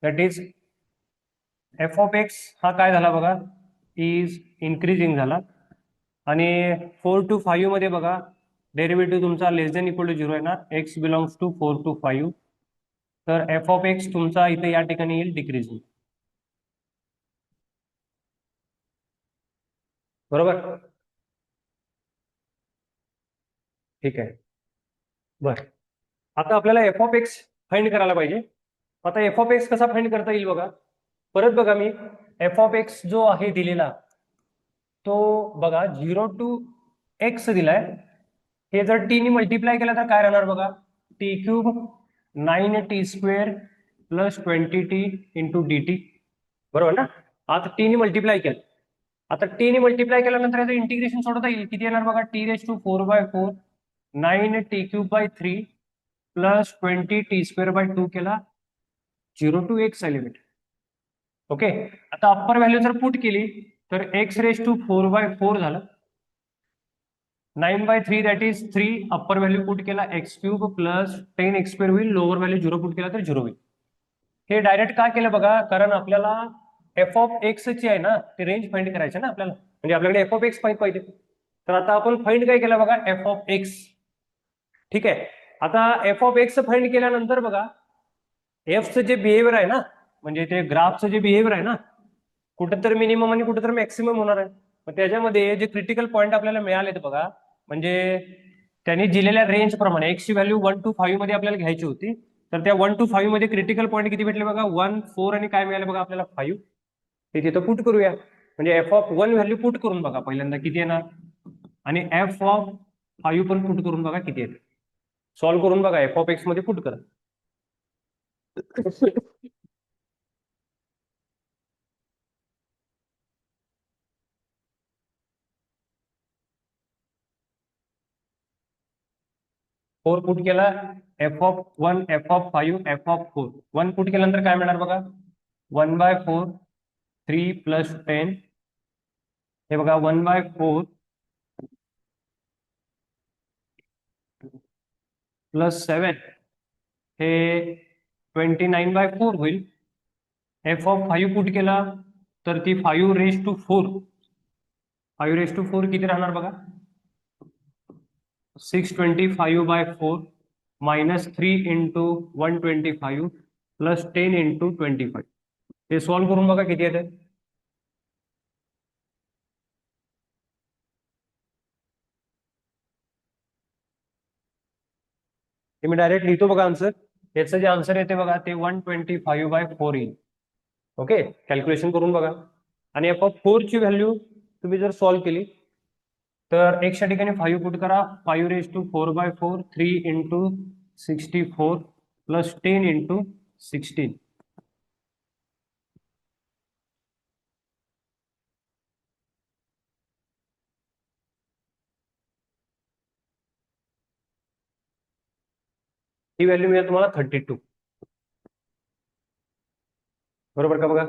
that is f of x हा काय झाला बघा, इज इन्क्रीजिंग झाला. आणि 4 to 5 मध्ये बघा, डेरिव्हेटिव्ह तुमचा लेस दॅन इक्वल टू 0 आहे ना, एक्स बिलॉंग्स टू 4 to 5. तर एफ ऑफ एक्स तुमचा इथे या ठिकाणी येईल डिक्रीजिंग. बरोबर, ठीक आहे. बर, आता आपल्याला एफ ऑफ एक्स फाइंड करायला पाहिजे. आता एफ ऑफ एक्स कसा फाइंड करता येईल बघा. परत बघा, मी एफ ऑफ एक्स जो आहे दिलेला, तो बघा 0 to x दिलाय. हे जर टी ने मल्टिप्लाय केलं तर काय राहणार बघा, T cube 9t² plus 20t into D T. बरोबर ना. आता टी ने मल्टिप्लाय केलं. आता टी ने मल्टिप्लाय केल्यानंतर याचं इंटिग्रेशन सोडवता येईल. किती येणार बघा, t⁴/4 9t³ 3 प्लस 20t²/2 केला, 0 to x लिमिट. ओके. आता अप्पर व्हॅल्यू जर पुट केली तर x⁴/4 झालं. 9/3 that is 3. Upper value put केला x³ प्लस 10x² होईल. लोअर व्हॅल्यू 0 पुट केला तर 0 होईल. हे डायरेक्ट का केलं बघा, कारण आपल्याला एफ ऑफ एक्स ची आहे ना, ते रेंज फाइंड करायची ना आपल्याला, म्हणजे आपल्याकडे एफ ऑफ एक्स फाइंड पाहिजे. तर आता आपण फाइंड काय केलं बघा, एफ ऑफ एक्स. ठीक आहे. आता एफ ऑफ एक्स फाइंड केल्यानंतर बघा, एफचं जे बिहेवियर आहे ना, म्हणजे ते ग्राफचं जे बिहेवियर आहे ना, कुठं तर मिनिमम आणि कुठं तर मॅक्सिमम होणार आहे. मग त्याच्यामध्ये जे क्रिटिकल पॉईंट आपल्याला मिळालेत बघा, म्हणजे त्यांनी दिलेल्या रेंज प्रमाणे एक्सची व्हॅल्यू 1 to 5 मध्ये आपल्याला घ्यायची होती. तर त्या 1 to 5 मध्ये क्रिटिकल पॉईंट किती भेटले बघा, 1, 4 आणि काय मिळाले बघा आपल्याला 5. ते तिथं पुट करूया. म्हणजे एफ ऑफ 1 व्हॅल्यू पुट करून बघा पहिल्यांदा किती येणार, आणि एफ ऑफ 5 पण पुट करून बघा किती येते. सॉल्व्ह करून बघा, एफ ऑफ एक्स मध्ये पुट करा. 4 पुट केला, f(1), f(5), f(4). 1 पुट केल्यानंतर काय मिळणार बघा, 1/4, 3 प्लस 10. हे बघा 1/4 प्लस 7 हे 29/4 होईल. एफ ऑफ 5 पुट केला तर ती 5 raised to 4. 5 raised to 4 किती राहणार बघा, 625/4 मायनस 3 इंटू 125 प्लस 10 इंटू 25. हे सॉल्व्ह करून बघा किती येते. हे मी डायरेक्ट लिहितो बघा आन्सर. याचं जे आन्सर येते बघा ते 125/4 येईल. ओके, कॅल्क्युलेशन करून बघा. आणि एफ ऑफ 4 ची व्हॅल्यू तुम्ही जर सॉल्व्ह केली तर एक्सच्या ठिकाणी 5 पुट करा. 5⁴/4 3 इंटू 64 प्लस 10 इंटू 16. ही व्हॅल्यू मिळेल तुम्हाला 32. बरोबर का बघा.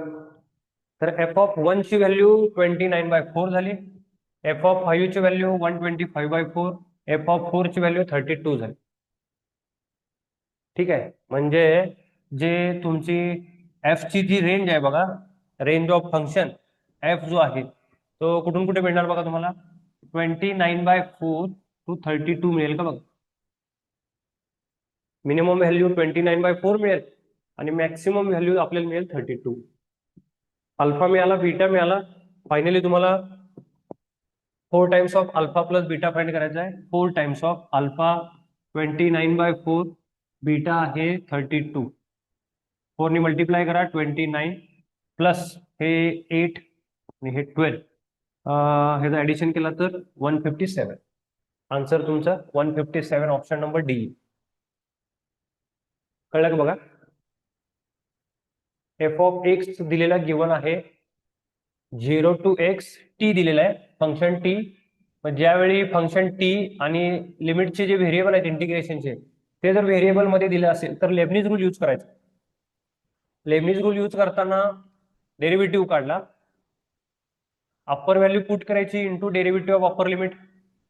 तर एफ ऑफ 1 ची व्हॅल्यू 29/4 झाली. एफ ऑफ 5 ची व्हॅल्यू 125/4. एफ ऑफ 4 ची व्हॅल्यू 32 झाली. ठीक आहे, म्हणजे जे तुमची एफ ची जी रेंज आहे बघा, रेंज ऑफ फंक्शन एफ जो आहे तो कुठून कुठे मिळणार बघा तुम्हाला. 29/4 टू 32 मिळेल का बघा. मिनिमम व्हॅल्यू 29/4 मिळेल आणि मॅक्सिमम व्हॅल्यू आपल्याला मिळेल 32. अल्फा मिळाला, बीटा मिळाला. फायनली तुम्हाला 4 times of alpha plus beta find करायचा आहे. 4 टाइम्स ऑफ अल्फा 29/4, बीटा आहे 32. 4 ने मल्टिप्लाय करा 29 प्लस हे 8 आणि हे 12. ह्याचं ऍडिशन केला तर 157. आन्सर तुमचा 157, ऑप्शन नंबर डी. कळलं का बघा. एफ ऑफ एक्स दिलेला गिवन आहे 0 to x t दिलेला आहे फंक्शन टी. ज्यावेळी फंक्शन टी आणि लिमिटचे जे व्हेरिएबल आहेत इंटिग्रेशनचे ते जर व्हेरिएबल मध्ये दिले असेल तर लेबनिज रूल यूज करायचा. लेबनिज रूल यूज करताना डेरिव्हेटिव्ह काढला, अप्पर व्हॅल्यू पुट करायची into derivative of upper limit,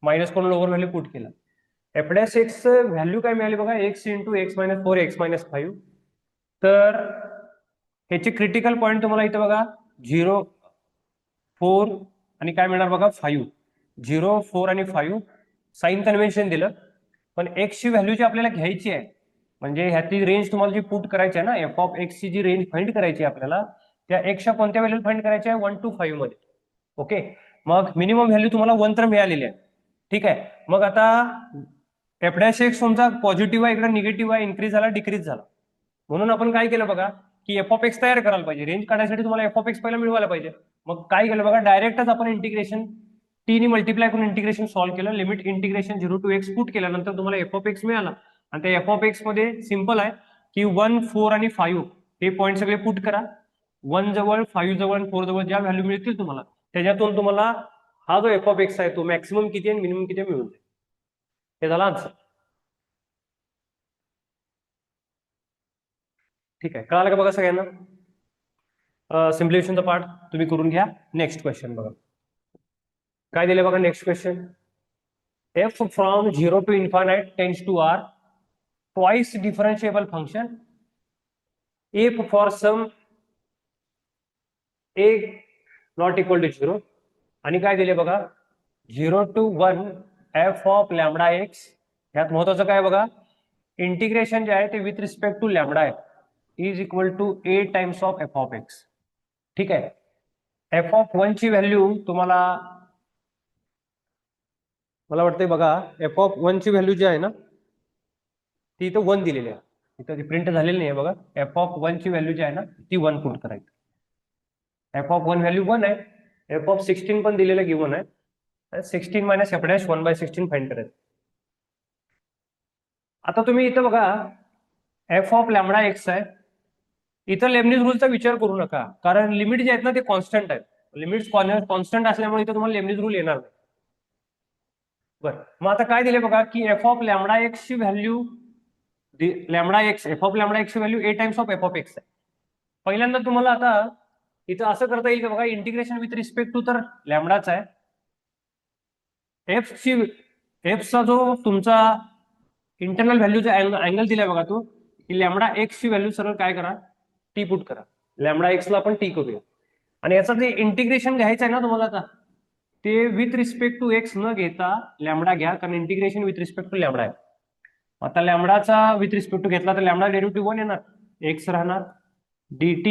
minus करून लोअर व्हॅल्यू पुट केला. एफ डॅश एक्स व्हॅल्यू काय मिळाली बघा, एक्स इंटू x-4 x-5. तर ह्याची क्रिटिकल पॉईंट तुम्हाला इथे बघा 0 4 आणि काय मिळणार बघा 5. 0 4 आणि 5 साइन कन्व्हेन्शन दिलं, पण एक्स ची व्हॅल्यू जी आपल्याला घ्यायची आहे म्हणजे ह्याची रेंज तुम्हाला जी पुट करायची आहे ना, एफ ऑफ एक्स ची जी रेंज फाइंड करायची आहे आपल्याला, त्या एक्सच्या कोणत्या व्हॅल्यू फाइंड करायच्या आहे 1 to 5 मध्ये. ओके, मग मिनिमम व्हॅल्यू तुम्हाला 1 तर मिळालेली आहे. ठीक आहे, मग आता एफ डॅश एक्स तुमचा पॉझिटिव्ह आहे, इकडे निगेटिव्ह आहे, इन्क्रीज झाला डिक्रीज झाला. म्हणून आपण काय केलं बघा की एफ ऑफ एक्स तयार करायला पाहिजे. रेंज काढण्यासाठी तुम्हाला एफ ऑफ एक्स पहिला मिळवायला पाहिजे. मग काय केलं बघा, डायरेक्टच आपण इंटिग्रेशन टी ने मल्टिप्लाय करून इंटिग्रेशन सॉल्व्ह केलं. Limit integration 0 to x put केल्यानंतर तुम्हाला एफ ऑफ एक्स मिळाला. आणि त्या एफ ऑफ एक्स मध्ये सिंपल आहे की 1 4 आणि 5 हे पॉईंट सगळे पुट करा. 1 जवळ 5 जवळ आणि 4 जवळ ज्या व्हॅल्यू मिळतील तुम्हाला त्याच्यातून तुम्हाला हा जो एफ ऑफ एक्स आहे तो मॅक्सिमम किती आणि मिनिमम किती मिळून जाईल. हे झाला आन्सर. ठीक आहे, कळालं का बघा सगळ्यांना. सिम्प्लिफिकेशनचा पार्ट तुम्ही करून घ्या. नेक्स्ट क्वेश्चन बघा काय दिले बघा. Next question, f from 0 to infinite tends to r twice differentiable function if for some a not equal to 0. आणि काय दिले बघा 0 to 1 f of lambda x. यात महत्वाचं काय बघा, इंटिग्रेशन जे आहे ते विथ रिस्पेक्ट टू लॅमडा आहे is equal to a times of f of x. ठीक आहे, f ऑफ 1 ची व्हॅल्यू तुम्हाला मला वाटतंय बघा, एफ ऑफ 1 ची व्हॅल्यू जी आहे ना ती इथं 1 दिलेली आहे. इथं ती प्रिंट झालेली नाही बघा. एफ ऑफ 1 ची व्हॅल्यू जी आहे ना ती 1 पुट करायची. एफ ऑफ 1 व्हॅल्यू 1 आहे. एफ ऑफ 16 पण दिलेलं गिवन आहे. 16 मायनस एफ डॅश 1/16 फाइंड करायचं. आता तुम्ही इथं बघा एफ ऑफ लॅमडा एक्स आहे. इथं लेबनिज रूलचा विचार करू नका, कारण लिमिट जे आहेत ना ते कॉन्स्टंट आहेत. लिमिट कॉन्स्टंट असल्यामुळे इथं तुम्हाला लेबनिज रूल येणार नाही. बरं, मग आता काय दिले बघा की एफ ऑफ लॅमडा एक्स ची value lambda x, f of lambda x ची value a times of f of x आहे. पहिल्यांदा तुम्हाला आता इथं असं करता येईल का बघा, इंटिग्रेशन विथ रिस्पेक्ट टू तर लॅमडाच आहे. एफचा जो तुमचा इंटरनल व्हॅल्यूचा अँगल दिलाय बघा तो की लॅमडा एक्स ची व्हॅल्यू सरळ काय करा टी पुट करा. लॅमडा एक्स ला आपण टी करूया. आणि याचं जे इंटिग्रेशन घ्यायचं आहे ना तुम्हाला आता ते विथ रिस्पेक्ट टू एक्स न घेता लॅमडा घ्या, कारण integration with respect to lambda आहे. आता लॅमडाचा विथ रिस्पेक्ट टू घेतला तर लॅमडा डेरिव्हेटिव्ह 1 येणार, एक्स राहणार dt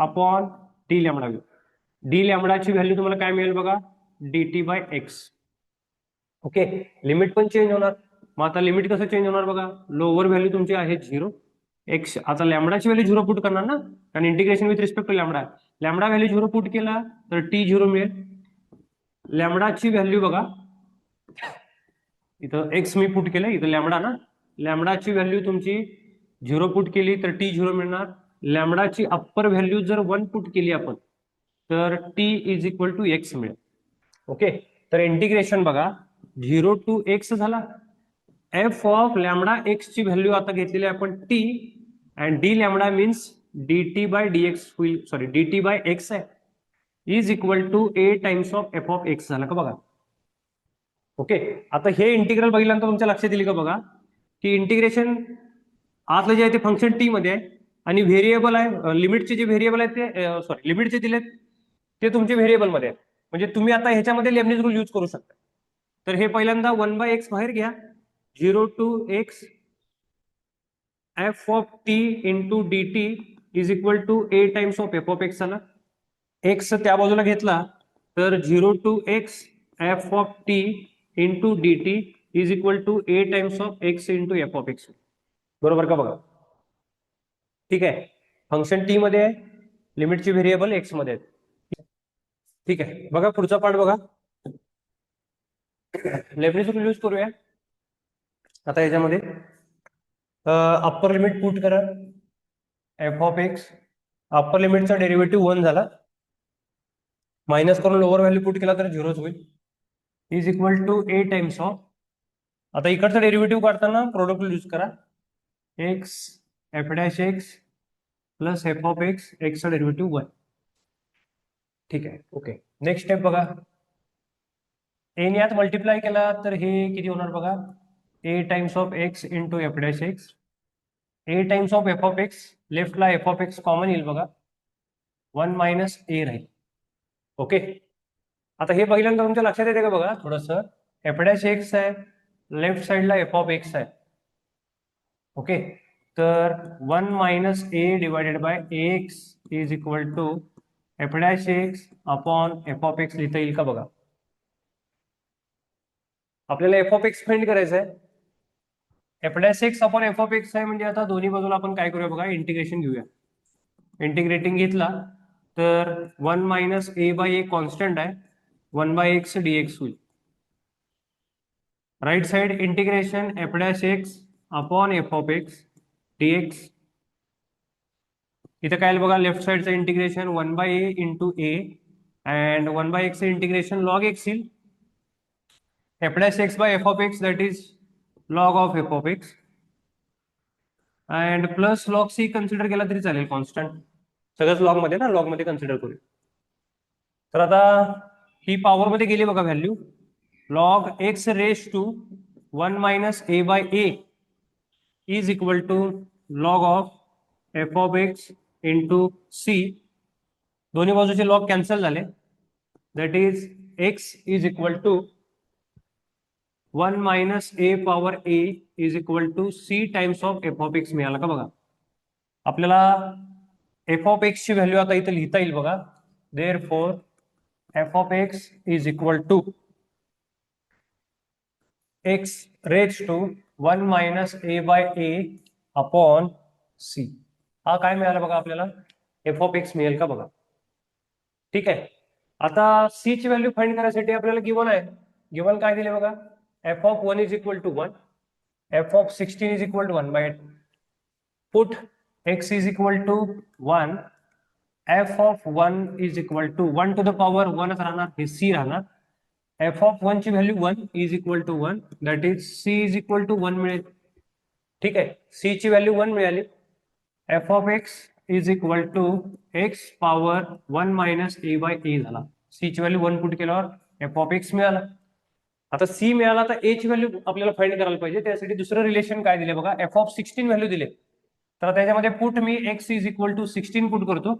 upon d lambda. D लॅमडाची व्हॅल्यू तुम्हाला काय मिळेल बघा, dt by x. Okay, limit पण चेंज होणार. मग आता लिमिट कसं चेंज होणार बघा, लोअर व्हॅल्यू तुमची आहे 0, एक्स. आता लॅमडाची व्हॅल्यू 0 पुट करणार ना, कारण integration with respect to lambda. Lambda value 0 put केला तर टी 0 मिळेल. लॅमडाची व्हॅल्यू बघा, इथं एक्स मी पुट केलं, इथं लॅमडा ना, लॅमडाची व्हॅल्यू तुमची 0 पुट केली तर टी 0 मिळणार. लॅमडाची अप्पर व्हॅल्यू जर 1 पुट केली आपण तर t is equal to x मिळेल. ओके, तर इंटिग्रेशन बघा 0 टू एक्स झाला. एफ ऑफ लॅमडा एक्स ची व्हॅल्यू आता घेतलेली आपण t, and d lambda means dt by dx होईल, सॉरी dt बाय एक्स आहे, is equal to a times of f of x झाला का बघा. ओके, आता हे इंटिग्रल बघितल्यानंतर तुमच्या लक्षात येईल का बघा, की इंटिग्रेशन आतलं जे आहे ते फंक्शन टी मध्ये आहे, आणि व्हेरिएबल आहे, लिमिटचे जे व्हेरिएबल आहेत ते सॉरी लिमिटचे दिलेत ते तुमचे व्हेरिएबल मध्ये आहे. म्हणजे तुम्ही आता ह्याच्यामध्ये लेबनिझ रूल यूज करू शकता. तर हे पहिल्यांदा 1 बाय एक्स बाहेर घ्या, 0 to x f of t into D t is equal to a times of f of x झाला. एक्स त्या बाजूला घेतला तर 0 to x f of t into D t is equal to a times of x into f of x. बरोबर का बघा. ठीक आहे, फंक्शन टी मध्ये आहे, लिमिटची व्हेरिएबल एक्स मध्ये आहे. ठीक आहे, बघा पुढचा पार्ट बघा, लेबनिझ रूल यूज करूया. आता याच्यामध्ये अप्पर लिमिट पुट करा, एफ ऑफ एक्स अप्पर लिमिटचा डेरिव्हेटिव्ह 1 झाला, मायनस करून लोअर व्हॅल्यू पुट केला तर 0च होईल, is equal to a times of. आता इकडचा डेरिव्हेटिव्ह काढताना प्रोडक्ट यूज करा, x f dash x plus f of x, एक्सचा डेरिव्हेटिव्ह 1. ठीक आहे, ओके. नेक्स्ट स्टेप बघा, ए ने यात मल्टिप्लाय केला तर हे किती होणार बघा, a times of x into f dash x, a times of f of x, लेफ्टला एफ ऑफ एक्स कॉमन येईल बघा, 1 मायनस ए राहील. ओके, आता हे पहिल्यांदा तुमच्या लक्षात येते का बघा थोडस, एफ डॅश एक्स आहे, लेफ्ट साइडला एफ ऑफ एक्स आहे. ओके, तर 1 minus a divided by x is equal to f dash x upon f of x लिहिता येईल का बघा. आपल्याला एफ ऑफ एक्स फाइंड करायचं आहे, F dash x upon f of x आहे, म्हणजे आता दोन्ही बाजूला आपण काय करूया बघा, इंटिग्रेशन घेऊया. इंटिग्रेटिंग घेतला तर 1 minus a by a constant आहे, 1 बाय एक्स डीएक्स होईल. Right side integration f dash x upon f of x dx. इथं काय बघा, लेफ्ट साइडचं integration 1 by a into a and 1 by x integration log x येईल, f dash x by f of x that is log of f of x, and plus log c consider केला तरी चालेल, कॉन्स्टंट सगळंच लॉग मध्ये ना, लॉग मध्ये कन्सिडर करू. तर आता ही पॉवर मध्ये गेली बघा value, log x raise to 1 minus a by a is equal to log of f of x into c. दोन्ही बाजूचे लॉग कॅन्सल झाले, that is x is equal to 1 minus a power a is equal to c times of f of x मिळाला का बघा. आपल्याला एफ ऑफ एक्स ची व्हॅल्यू आता इथे लिहिता येईल बघा, therefore f of x is equal to x raise to 1 minus a by a upon c. हा काय मिळाला बघा आपल्याला, एफ ऑफ एक्स मिळेल का बघा. ठीक आहे, आता सी ची व्हॅल्यू फाइंड करायसाठी आपल्याला गिवन आहे, गिवन काय दिले बघा, f of 1 is equal to 1, f of 16 is equal to 1 by 8. Put x is equal to 1, f of 1 is equal to 1 to the power 1 राहणार, हे सी राहणार. एफ ऑफ 1 ची value 1 is equal to 1, that is c is equal to 1 मिळेल. ठीक आहे, सी ची व्हॅल्यू 1 मिळाली. F of x is equal to x power 1 minus a by a झाला, सी ची व्हॅल्यू 1 पुट केल्यावर एफ ऑफ एक्स मिळाला. आता सी मिळाला, तर ए ची व्हॅल्यू आपल्याला फाइंड करायला पाहिजे, त्यासाठी दुसरं रिलेशन काय दिले बघा, एफ ऑफ 16 व्हॅल्यू दिले, तर त्याच्यामध्ये पुट मी x is equal to 16 put करतो.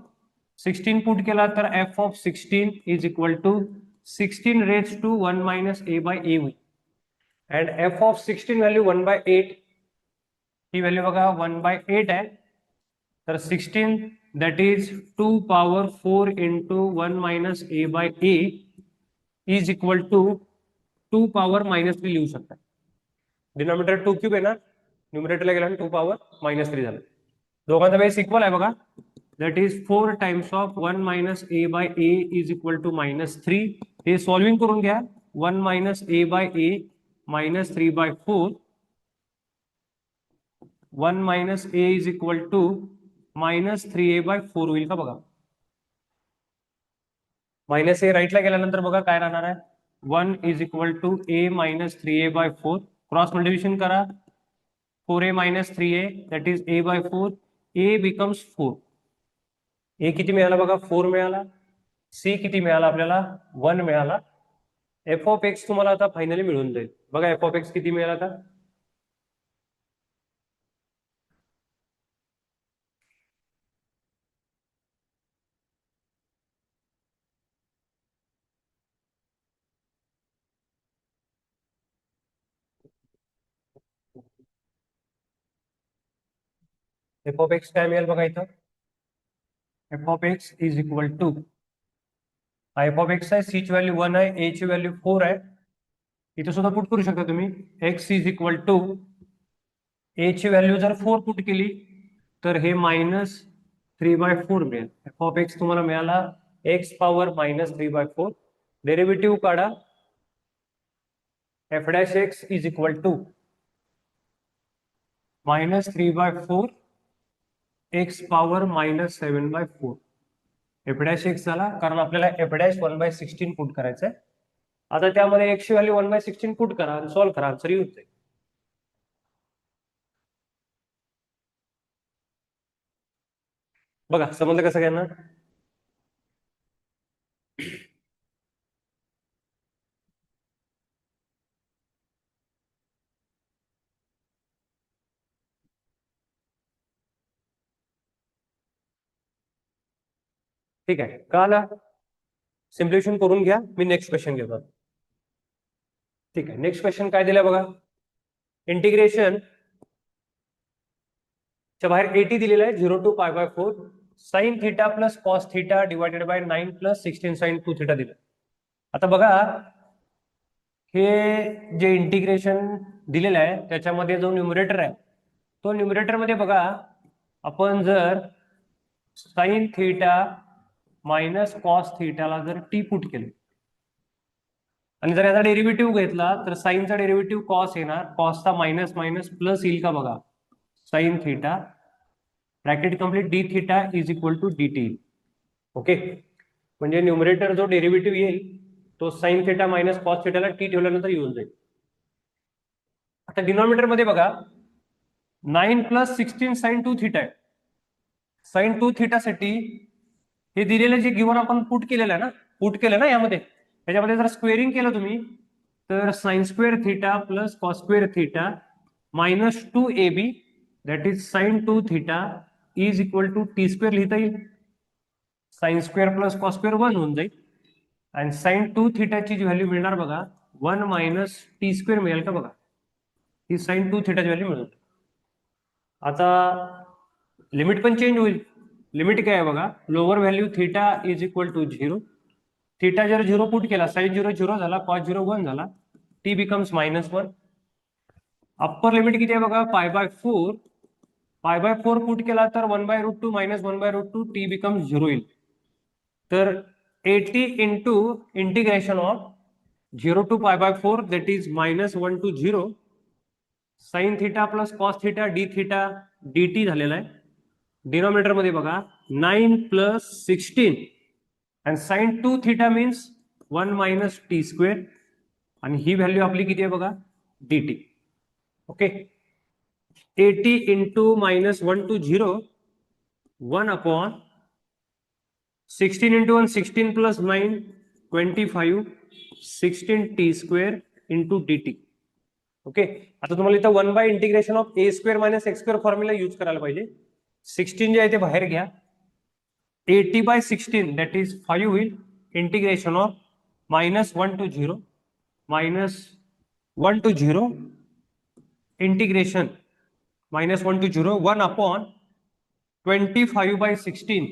16 पुट केला तर f of 16 is equal to 16 raise to 1 minus a by a होईल. अँड एफ ऑफ 16 व्हॅल्यू 1/8, ही व्हॅल्यू बघा 1/8 आहे. तर 16 that is 2 power 4 into 1 minus a by a is equal to 2 power -3 लिहू शकता. डिनॉमिनेटर 2 क्यूब आहे ना, न्यूमरेटरला गेला 2 पॉवर -3 झालं. दोघांचा बेस इक्वल आहे बघा. That is 4 times of 1 minus a by a is equal to -3. हे सॉल्विंग करून घ्या. 1 minus a by a -3/4. 1 minus a is equal to -3a/4 होईल का बघा. मायनस ए राईटला गेल्यानंतर बघा काय राहणार आहे. 1 is equal to a -3a/4. Cross multiplication करा. 4a - 3a that is a/4. a becomes 4. a किती मिळाला बघा, 4 मिळाला. c किती मिळाला आपल्याला, 1 मिळाला. एफ ऑफ एक्स तुम्हाला आता फायनली मिळून जाईल बघा. एफ ऑफ एक्स किती मिळाला आता, एफ ऑफ एक्स काय मिळेल बघा इथं. F of x is equal to, f of x आहे, सी ची व्हॅल्यू 1 आहे, ए ची व्हॅल्यू 4 आहे. इथं सुद्धा पुट करू शकता तुम्ही. एक्स इज इक्वल टू, ए ची व्हॅल्यू जर 4 पुट केली तर हे -3/4 मिळेल. एफ ऑफ एक्स तुम्हाला मिळाला एक्स पॉवर -3/4. डेरिव्हेटिव्ह काढा. F dash x is equal to -3/4 x power -7/4. F dash x झाला, कारण आपल्याला एफ डॅश 1/16 पुट करायचंय. आता त्यामध्ये एक्स ची व्हॅल्यू 1/16 पुट करा आणि सॉल्व्ह करा, आन्सर येऊन जाईल. बघा समजलं कसं घ्या. ठीक आहे, कळालं. सिम्प्लिफिकेशन करून घ्या, मी नेक्स्ट क्वेश्चन घेतो. ठीक आहे, नेक्स्ट क्वेश्चन काय दिलं बघा. इंटिग्रेशन च्या बाहेर 80 दिलेलं आहे. 0 to π/4 sine theta plus cos theta divided by 9 plus 16 sine 2 theta दिलं. आता बघा हे जे इंटिग्रेशन दिलेलं आहे त्याच्यामध्ये जो न्यूमरेटर आहे, तो न्यूमरेटर मध्ये बघा आपण जर साइन थिटा मायनस कॉस थिटाला जर टी पुट केलं आणि जर याचा डेरिव्हेटिव्ह घेतला तर साईनचा डेरिव्हेटिव्ह कॉस येणार. कॉसचा मायनस मायनस प्लस येईल का बघा. Sine theta bracket complete d theta is equal to d t. Okay, म्हणजे न्यूमरेटर जो डेरिव्हेटिव्ह येईल तो साइन थिटा मायनस कॉस थिटाला टी ठेवल्यानंतर येऊन जाईल. आता डिनॉमिनेटर मध्ये बघा 9 प्लस 16 साइन 2 थिटा आहे. साइन 2 थिटासाठी हे दिलेलं जे गिव्हन आपण पुट केलेलं आहे ना, पुट केलं ना यामध्ये, त्याच्यामध्ये जर स्क्वेअरिंग केलं तुम्ही तर sine square theta plus cos square theta -2ab that is sine 2 theta is equal to t square लिहिता येईल. Sine square plus cos square 1 होऊन जाईल. आणि साइन 2 थिटाची जी व्हॅल्यू मिळणार बघा 1 मायनस टी स्क्वेअर मिळेल का बघा. ही साइन 2 थिटाची व्हॅल्यू मिळून. आता लिमिट पण चेंज होईल. लिमिट काय आहे बघा, lower value theta is equal to 0. Theta जर 0 पुट केला, साइन 0 0 झाला, कॉस 0 1 झाला, टी बिकम्स -1. अप्पर लिमिट किती आहे बघा, π/4. π/4 पुट केला तर 1/√2 -1/√2 टी बिकम्स 0 येईल. तर 80 into integration of 0 to π/4 that is -1 to 0 sine theta plus cos theta d theta d t झालेला आहे. डिनॉमिनेटर मध्ये बघा 9 प्लस 16 आणि sine 2 theta means 1 minus t square आणि ही व्हॅल्यू आपली किती आहे बघा, d t. Okay, 80 into -1 to 0 1 upon 16 into 1 16 plus 9 25 16 t square into D t. Okay, आता तुम्हाला इथं 1 बाय integration of a square minus x square formula use करायला पाहिजे. 16 जे आहे ते बाहेर घ्या. 80/16 दॅट इज 5 होईल. Integration of -1 to 0 -1 to 0 integration -1 to 0 1/25/16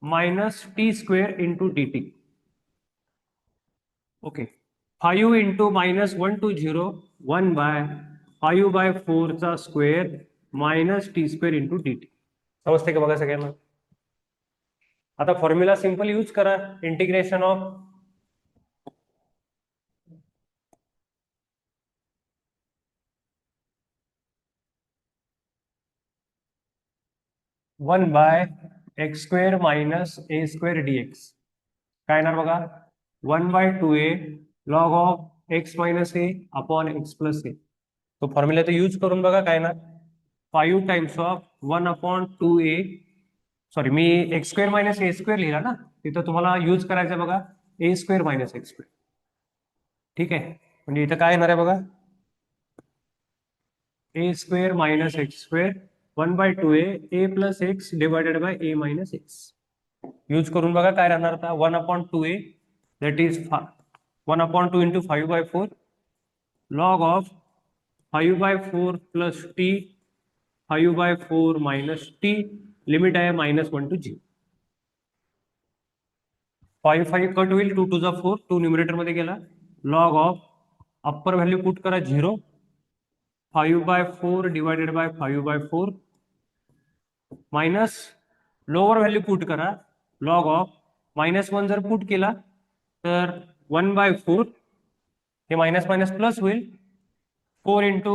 -t² into dt. Okay, 5 into -1 to 0 1/5/4 -t² into dt. समजते का बघा सगळ्यांना? आता फॉर्म्युला सिंपल यूज करा. Integration of 1/x² minus a² dx काय येणार बघा? 1/2a log of x minus a upon x plus a. तो फॉर्म्युला तर यूज करून बघा काय ना, 5 times of 1/2a. Sorry, me x² minus a² लिहिला ना, तिथं तुम्हाला यूज करायचं बघा a² minus x². ठीक आहे, म्हणजे इथं काय येणार आहे बघा, a² minus x² 1/2a a plus x divided by a minus x. Use करून बघा काय राहणार आता, 1/2a that is 1/2 into 5/4 log of 5/4 plus t 5/4 minus t, limit आहे -1 to 0. 5 5 कट होईल, 2 to the 4, 2 न्यूमरेटर मध्ये गेला. Log of upper value put करा 0, 5/4 divided by 5/4 minus lower value put करा, लॉग ऑफ -1 जर पुट केला तर 1/4, हे मायनस मायनस प्लस होईल, 4 into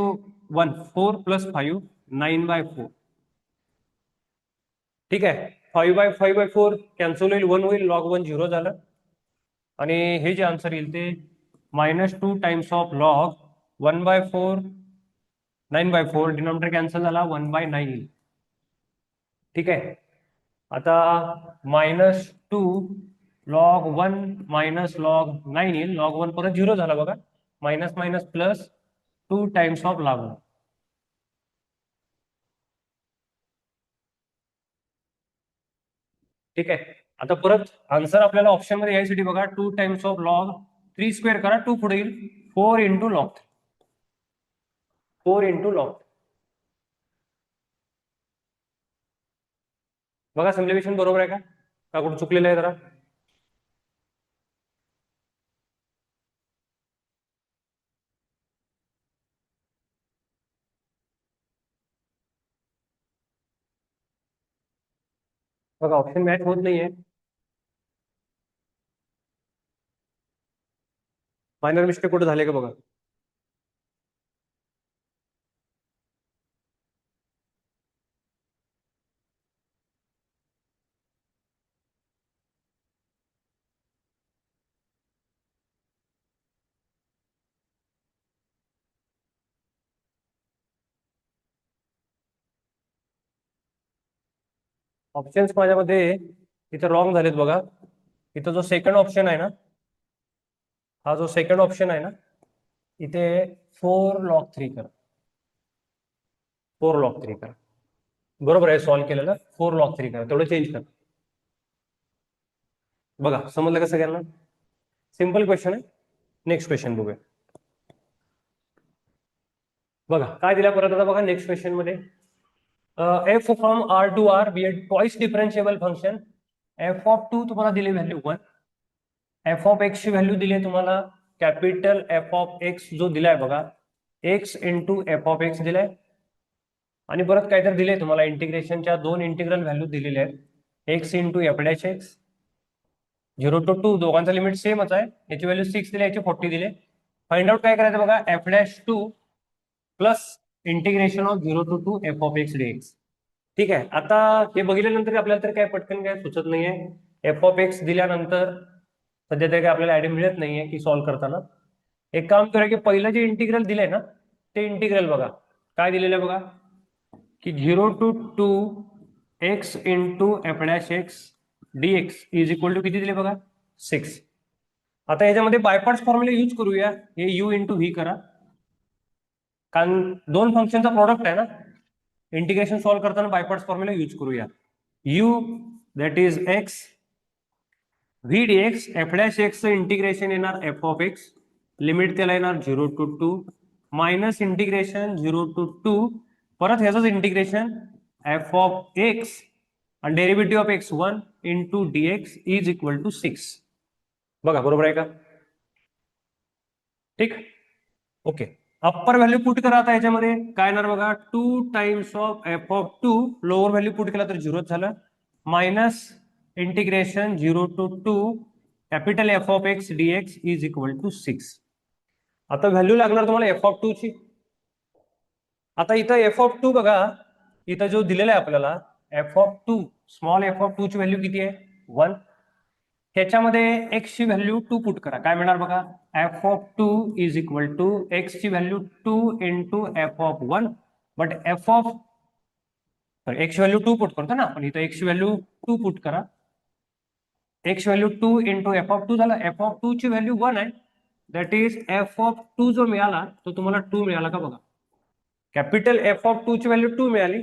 1 4 plus 5 9/4. ठीक आहे, 5/4 कॅन्सल होईल, 1 होईल, लॉग 1 0 झालं. आणि हे जे आन्सर येईल ते -2 times of log 1/4 9/4, denominator cancel झाला, 1/9 येईल. ठीक आहे, आता -2 log 1 minus log 9 येईल, log 1 परत 0 झाला बघा, minus minus plus 2 times of log 1. ठीक आहे, आता परत आन्सर आपल्याला ऑप्शन मध्ये यायसाठी बघा 2 टाइम्स ऑफ log 3² करा, 2 पुढे येईल, 4 into log 3. 4 into log 3. बघा सिम्प्लिफिकेशन बरोबर आहे का कुठं चुकलेलं आहे जरा? बघा ऑप्शन मॅच होत नाहीये, मायनर मिस्टेक कुठे झाले का बघा. ऑप्शन्स माझ्यामध्ये इथं रॉंग झालेत बघा. इथं जो सेकंड ऑप्शन आहे ना, हा जो सेकंड ऑप्शन आहे ना, इथे 4 log 3 करा, 4 log 3 करा. बरोबर आहे, सॉल्व्ह केलेलं 4 log 3 करा, तेवढं चेंज करा. बघा समजलं का सगळ्यांना? सिंपल क्वेश्चन आहे. नेक्स्ट क्वेश्चन बघूया. बघा काय दिला परत आता बघा नेक्स्ट क्वेश्चन मध्ये, f from R to R be a twice differentiable function. f(2) तुम्हाला दिले व्हॅल्यू 1, f(x) ची व्हॅल्यू दिली तुम्हाला कॅपिटल f(x) जो दिलाय बघा, x into f(x) दिलाय, आणि परत काहीतरी दिले तुम्हाला इंटिग्रेशनच्या 2 इंटिग्रल व्हॅल्यू दिलेल्या आहेत, x into f'(x) 0 to 2, दोघांचा लिमिट सेमच आहे, याची व्हॅल्यू 6 दिली, याची 40 दिले. फाइंड आउट काय करायचं बघा, f'(2) plus integration of 0 to 2 f(x) dx. ठीक आहे, आता हे बघितल्यानंतर आपल्याला तर काय पटकन काय सुचत नाहीये, f(x) दिल्यानंतर सध्या तरी काय आपल्याला आयडिया मिळत नाहीये की सॉल्व्ह करताना. एक काम करूया की पहिलं जे इंटिग्रल दिलंय ना, ते इंटिग्रल बघा काय दिलेलं आहे बघा, की 0 to 2 x into f'(x) dx is equal to किती दिले बघा, 6. आता याच्यामध्ये बायपार्ट्स फॉर्म्युला यूज करूया, हे u into v करा, कारण दोन फंक्शनचा प्रोडक्ट आहे ना, इंटिग्रेशन सॉल्व्ह करताना बायपार्ट्स फॉर्म्युला यूज करूया. u that is x v d x f dash एक्सचं इंटिग्रेशन येणार एफ ऑफ एक्स, लिमिट त्याला येणार 0 to 2 मायनस इंटिग्रेशन 0 to 2 परत ह्याचंच इंटिग्रेशन एफ ऑफ एक्स आणि derivative of x 1 into d x is equal to 6. बघा बरोबर आहे का? ठीक, ओके. अप्पर व्हॅल्यू पुट करा आता याच्यामध्ये काय येणार बघा, 2 times of f of 2, lower value put केला तर 0 झालं, minus integration 0 to 2 capital f of x d x is equal to 6. आता व्हॅल्यू लागणार तुम्हाला एफ ऑफ 2 ची. आता इथं एफ ऑफ 2 बघा, इथं जो दिलेला आहे आपल्याला f of 2, small F of 2 ची व्हॅल्यू किती आहे 1. ह्याच्यामध्ये एक्स ची व्हॅल्यू 2 पुट करा, काय मिळणार बघा, f of 2 is equal to x ची value 2 into f of 1, but f of x value 2 put करतो ना आपण, इथं एक्स व्हॅल्यू 2 पुट करा, x value 2 into f of 2 झाला, एफ ऑफ 2 ची व्हॅल्यू 1 आहे, दॅट इज एफ ऑफ 2 जो मिळाला तो तुम्हाला 2 मिळाला का बघा, कॅपिटल एफ ऑफ 2 ची व्हॅल्यू 2 मिळाली,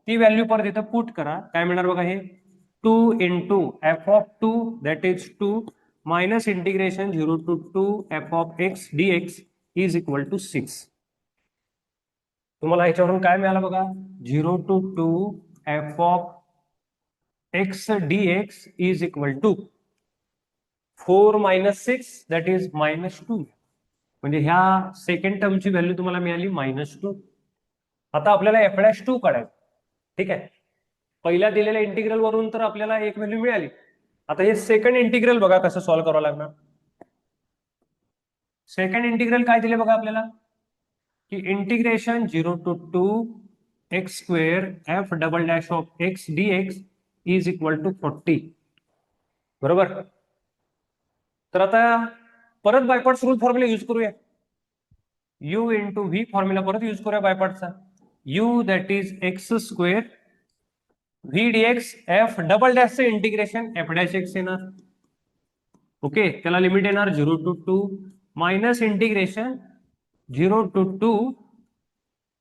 ती व्हॅल्यू परत इथं पुट करा, काय मिळणार बघा, हे 2 into f of 2 that is 2 minus integration 0 to 2 f of x d x is equal to 6. तुम्हाला ह्याच्यावरून काय मिळालं बघा, 0 to 2 f of x d x is equal to 4 minus 6 that is -2. म्हणजे ह्या सेकंड टर्मची व्हॅल्यू तुम्हाला मिळाली -2. आता आपल्याला एफ डॅश 2 काढायचं, ठीक आहे. पहिल्या दिलेल्या इंटिग्रल वरून तर आपल्याला एक व्हॅल्यू मिळाली. आता हे सेकंड इंटिग्रल बघा कसं सॉल्व्ह करावं लागणार. सेकंड इंटिग्रल काय दिले बघा आपल्याला, की integration 0 to 2 x square f double dash of x d x is equal to 40. बरोबर. तर आता परत बायपार्ट्स रूल फॉर्म्युला यूज करूया, यू इंटू व्ही फॉर्म्युला परत यूज करूया बायपार्टचा, u that is x square v d x f double डॅशचं इंटिग्रेशन एफ डॅश एक्स येणार, ओके, त्याला लिमिट येणार 0 to 2 minus integration 0 to 2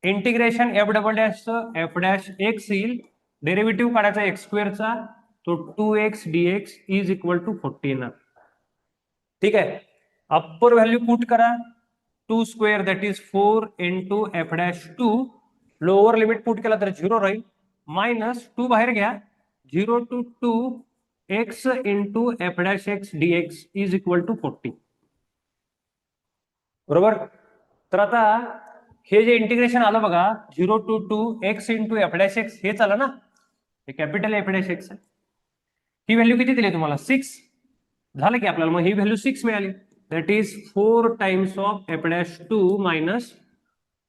integration f double डॅशचं F dash x येईल, डेरिव्हेटिव्ह काढायचा एक्स स्क्वेअरचा, तो 2x dx is equal to 40 येणार. ठीक आहे. अप्पर व्हॅल्यू पुट करा, 2 square that is 4 into f dash 2, lower limit put केला तर 0 राहील, मायनस 2 बाहेर घ्या, 0 to 2 x into f dash x dx is equal to 40. बरोबर. तर आता हे जे इंटिग्रेशन आलं बघा 0 to 2 x into f dash x, हेच आलं ना, हे कॅपिटल एफ डॅश एक्स आहे. ही व्हॅल्यू किती दिली तुम्हाला 6 झालं की आपल्याला, मग ही व्हॅल्यू 6 मिळाली, that is 4 times of f dash 2 minus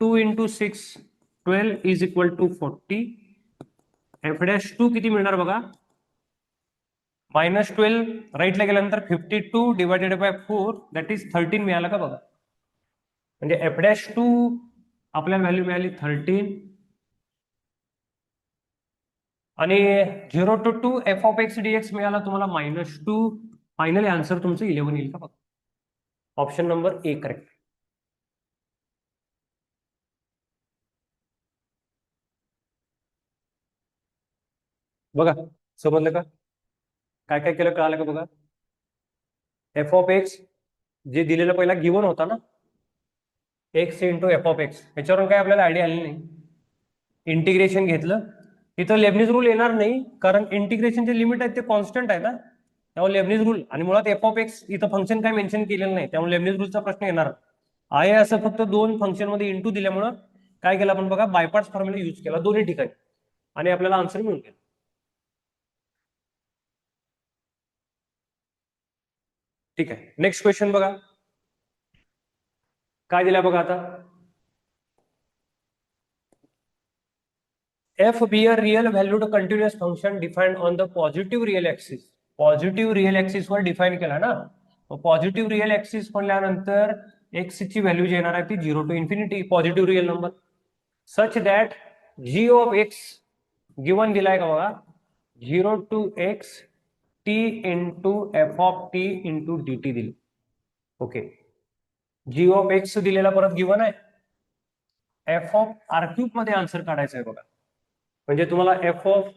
2 into 6 12 is equal to 40. F dash 2 किती मिळणार बघा, -12 राईटला गेल्यानंतर 52 डिवायडेड बाय 4 दॅट इज 13 मिळाला का बघा. म्हणजे एफ डॅश 2 आपल्याला व्हॅल्यू मिळाली 13 आणि 0 to 2 f of x d x मिळाला तुम्हाला -2. फायनली आन्सर तुमचं 11 येईल का बघा. Option number A correct. बघा समजलं का, काय काय केलं कळालं का बघा. एफ ऑफ एक्स जे दिलेलं पहिला गिवन होता ना, x into f of x, याच्यावरून काय आपल्याला आयडिया आली नाही, इंटिग्रेशन घेतलं, इथं लेबनिज रूल येणार नाही कारण इंटिग्रेशनचे लिमिट आहेत ते कॉन्स्टंट आहे ना, त्यामुळे लेबनिज रूल, आणि मुळात एफ ऑफ एक्स इथं फंक्शन काय मेन्शन केलेलं नाही, त्यामुळे लेबनिज रूलचा प्रश्न येणार आहे. असं फक्त दोन फंक्शन मध्ये इंटू दिल्यामुळं काय केलं आपण बघा, बायपार्ट्स फॉर्म्युला यूज केला दोन्ही ठिकाणी आणि आपल्याला आन्सर मिळून गेला. ठीक आहे. नेक्स्ट क्वेश्चन बघा काय दिला बघा आता, f be a real valued continuous function defined on the positive real axis. Positive real axis वर डिफाईन केला ना, पॉझिटिव्ह रिअल ऍक्सिस म्हणल्यानंतर एक्स ची व्हॅल्यू जी येणार आहे ती 0 to infinity, positive real number, such that g of x given दिलाय का बघा, 0 to x t into f of t into D t दिले. ओके, जी ऑफ एक्स दिलेला परत गिवन आहे, एफ ऑफ आर क्यूब मध्ये आन्सर काढायचा आहे बघा, म्हणजे तुम्हाला एफ ऑफ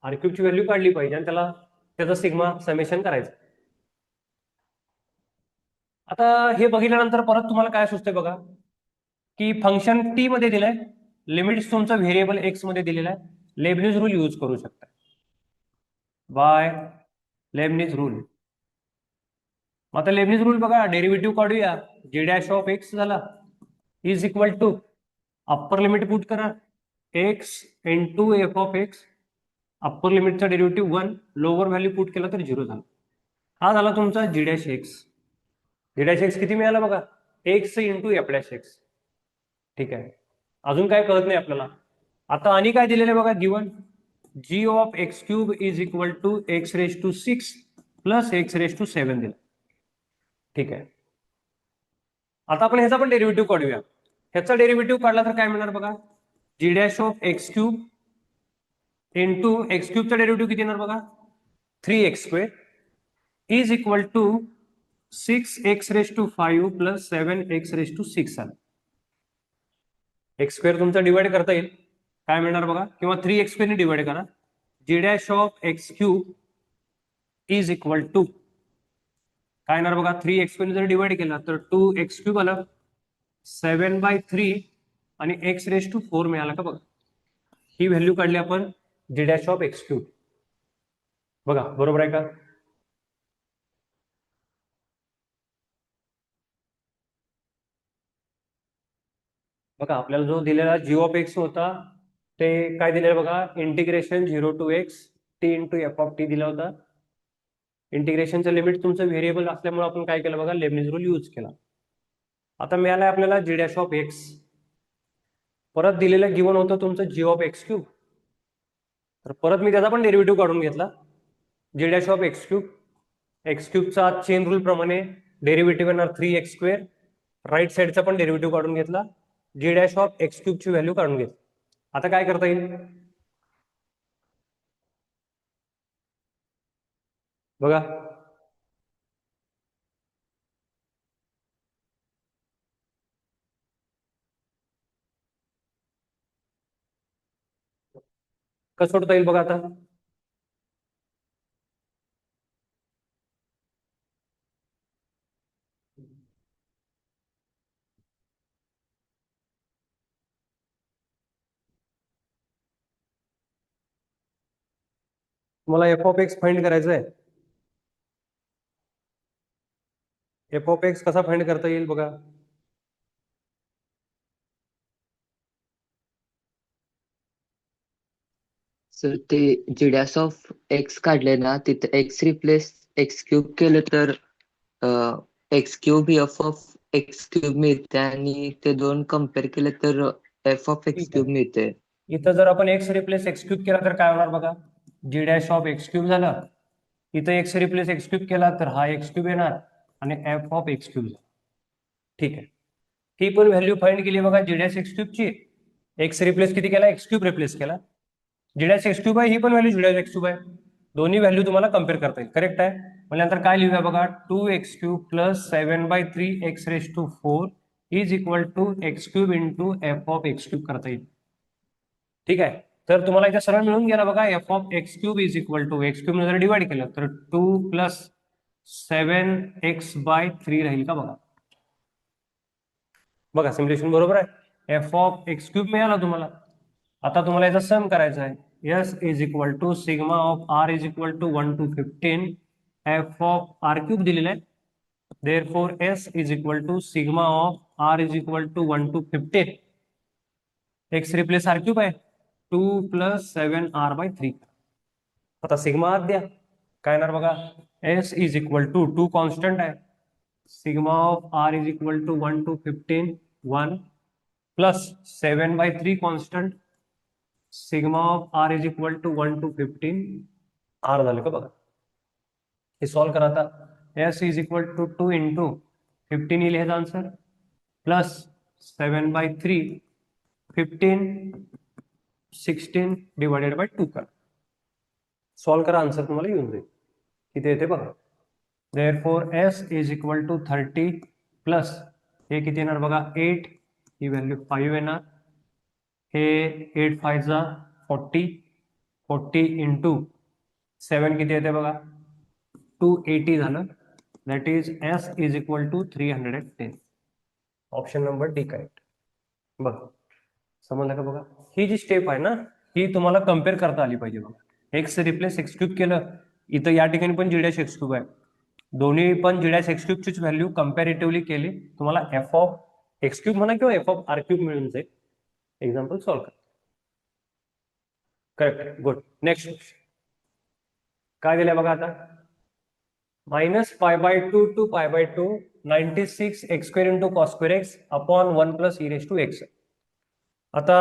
आर क्यूब ची व्हॅल्यू काढली पाहिजे आणि त्याला त्याचा सिग्मा समेशन करायचं. आता हे बघितल्यानंतर परत तुम्हाला काय सुचतंय बघा, की फंक्शन टी मध्ये दिलंय, लिमिट्स तुमचं व्हेरिएबल एक्स मध्ये दिलेला आहे, लेबनिज रूल यूज करू शकता बाय लेबनिज रूल. आता लेबनिज रूल बघा, डेरिव्हेटिव्ह काढूया. जी डॅश ऑफ एक्स झाला is equal to, upper limit put करा, x into f of x, upper लिमिटचा डेरिव्हेटिव्ह 1, लोअर व्हॅल्यू पुट केला तर 0 झाला. हा झाला तुमचा g dash x. G dash x किती मिळाला बघा, x into f dash x. ठीक आहे, अजून काय कळत नाही आपल्याला. आता आणि काय दिलेलं आहे बघा, given g of x cube is equal to x raise to 6 plus x raise to 7 दिला. ठीक आहे, आता आपण ह्याचा पण डेरिव्हेटिव्ह काढूया. ह्याचा डेरिव्हेटिव्ह काढला तर काय मिळणार बघा, g dash of x cube into x क्यूबचा डेरिव्हेटिव्ह किती येणार बघा, 3x² is equal to 6x raise to 5 plus 7x raise to 6 आला. x² तुमचा डिवाइड करता येईल, काय मिळणार बघा, किंवा 3x² ने डिवाइड करा. G dash of x cube is equal to काय येणार बघा, 3x² ने जर डिवाइड केला तर 2x³ आलं, 7/3 आणि x रेस टू 4 मिळाला का बघा. ही व्हॅल्यू काढली आपण जी डॅश ऑफ एक्स क्यूब. बघा बरोबर आहे का. बघा आपल्याला जो दिलेला जी ऑफ एक्स होता ते काय दिलेलं बघा, integration 0 to x t into f of t दिला होता. इंटिग्रेशनचं लिमिट तुमचं व्हेरिएबल असल्यामुळे आपण काय केलं बघा, लेबनिज रूल यूज केला. आता मिळालाय आपल्याला जी डॅश ऑफ एक्स, परत दिलेलं गिवन होतं तुमचं जी ऑफ एक्स क्यूब, तर परत मी त्याचा पण डेरिव्हेटिव्ह काढून घेतला. G dash of x cube, x क्यूबचा चेन रूल प्रमाणे डेरिव्हेटिव्ह येणार 3x², राईट साईडचा पण डेरिव्हेटिव्ह काढून घेतला, जी डॅश ऑफ एक्स क्यूबची व्हॅल्यू काढून घेतली. आता काय करता येईल बघा, कसं सोडता येईल बघा. आता तुम्हाला एफ ऑफ एक्स फाइंड करायचं आहे. एफ ऑफ एक्स कसा फाइंड करता येईल बघा, सर ते जीडॅस ऑफ एक्स काढले ना, तिथे एक्स रिप्लेस एक्स क्यूब केलं तर x cube F of x cube मिळते आणि ते दोन कम्पेअर केले तर एफ ऑफ एक्स ठीक क्यूब आहे. मिळते. इथं जर आपण एक्स रिप्लेस एक्स क्यूब केला तर काय होणार बघा, g dash of x cube झाला, इथं एक्स रिप्लेस एक्स क्यूब केला तर हा एक्स क्यूब येणार आणि एफ ऑफ एक्स क्यूब. ठीक आहे, ही पण व्हॅल्यू फाइंड केली बघा g dash x क्यूबची. X replace किती केला, एक्स क्यूब रिप्लेस केला, जी डॅश एक्स क्यूब आहे, ही पण व्हॅल्यू जी डॅश एक्स क्यूब आहे. दोन्ही व्हॅल्यू तुम्हाला कम्पेअर करता येईल. करेक्ट आहे. नंतर काय लिहूया बघा, 2x³ plus 7/3 x raise to 4 is equal to x cube into f of x cube करता येईल. ठीक आहे, तर तुम्हाला इथे सरळ मिळून गेला बघा, f of x cube is equal to x cube जर डिवाइड केलं तर 2 प्लस 7x/3 राहील का बघा. बघा सिम्युलेशन बरोबर आहे. एफ ऑफ एक्स क्यूब मिळाला तुम्हाला. आता तुम्हाला याचा सम करायचा आहे. S is equal to sigma of r is equal to 1 to 15 f of r cube दिलेला आहे. therefore s is equal to sigma of r is equal to 1 to 15. x replace r cube आहे, 2 प्लस 7r/3. आता सिग्मा आर द्या, काय येणार बघा, s is equal to 2 constant आहे, sigma of r is equal to 1 to 15 1 plus 7/3 constant, sigma of r is equal to 1 to 15 r झालं का बघा. हे सॉल्व करा आता. S is equal to 2 into 15 येईल ह्याचा आन्सर, प्लस 7/3 15 16 डिवायडेड बाय 2 करा. सॉल्व करा, आन्सर तुम्हाला येऊन जाईल. किती येते बघा. therefore s is equal to 30 plus हे किती येणार बघा 8, ही व्हॅल्यू 5 येणार, हे 8 5 जा 40, 40 इंटू 7 किती येते बघा 280 झालं, that is s is equal to 310. Option number d correct. बघ, समजलं का? बघा, ही जी स्टेप आहे ना, ही तुम्हाला कम्पेअर करता आली पाहिजे. बघा, एक्स रिप्लेस एक्स क्यूब केलं, इथं या ठिकाणी पण जी डॅश एक्स क्यूब आहे, दोन्ही पण जी डॅश एक्स क्यूबचीच व्हॅल्यू कम्पॅरेटिव्हली केली, तुम्हाला एफ ऑफ एक्स क्यूब म्हणा किंवा एफ ऑफ आर क्यूब मिळून जाईल. एक्झाम्पल सॉल्व्ह करा. Correct, good. नेक्स्ट काय दिलंय बघा आता, -π/2 to π/2 96 x square into cos square x upon 1 plus e raise to x. आता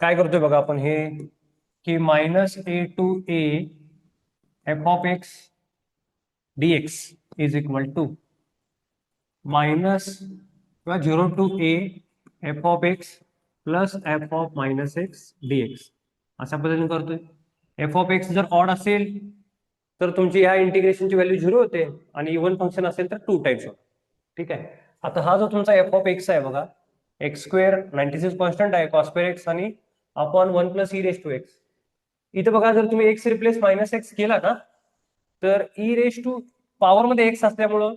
काय करतोय बघा आपण हे, की -a to a f of x dx is equal to minus किंवा 0 to a f of x plus f of -x dx अशा पद्धतीने करतोय. f of x जर ऑड असेल तर तुमची ह्या इंटिग्रेशनची व्हॅल्यू 0 होते, आणि इव्हन फंक्शन असेल तर 2 टाइम्स होते. ठीक आहे. आता हा जो तुमचा एफ ऑफ एक्स आहे बघा, एक्स स्क्वेअर 96 कॉन्स्टंट आहे, कॉस स्क्वेअर एक्स आणि upon 1 plus e raise to x. इथं बघा, जर तुम्ही एक्स रिप्लेस -x केला ना, तर ई रेस टू पॉवर मध्ये एक्स असल्यामुळं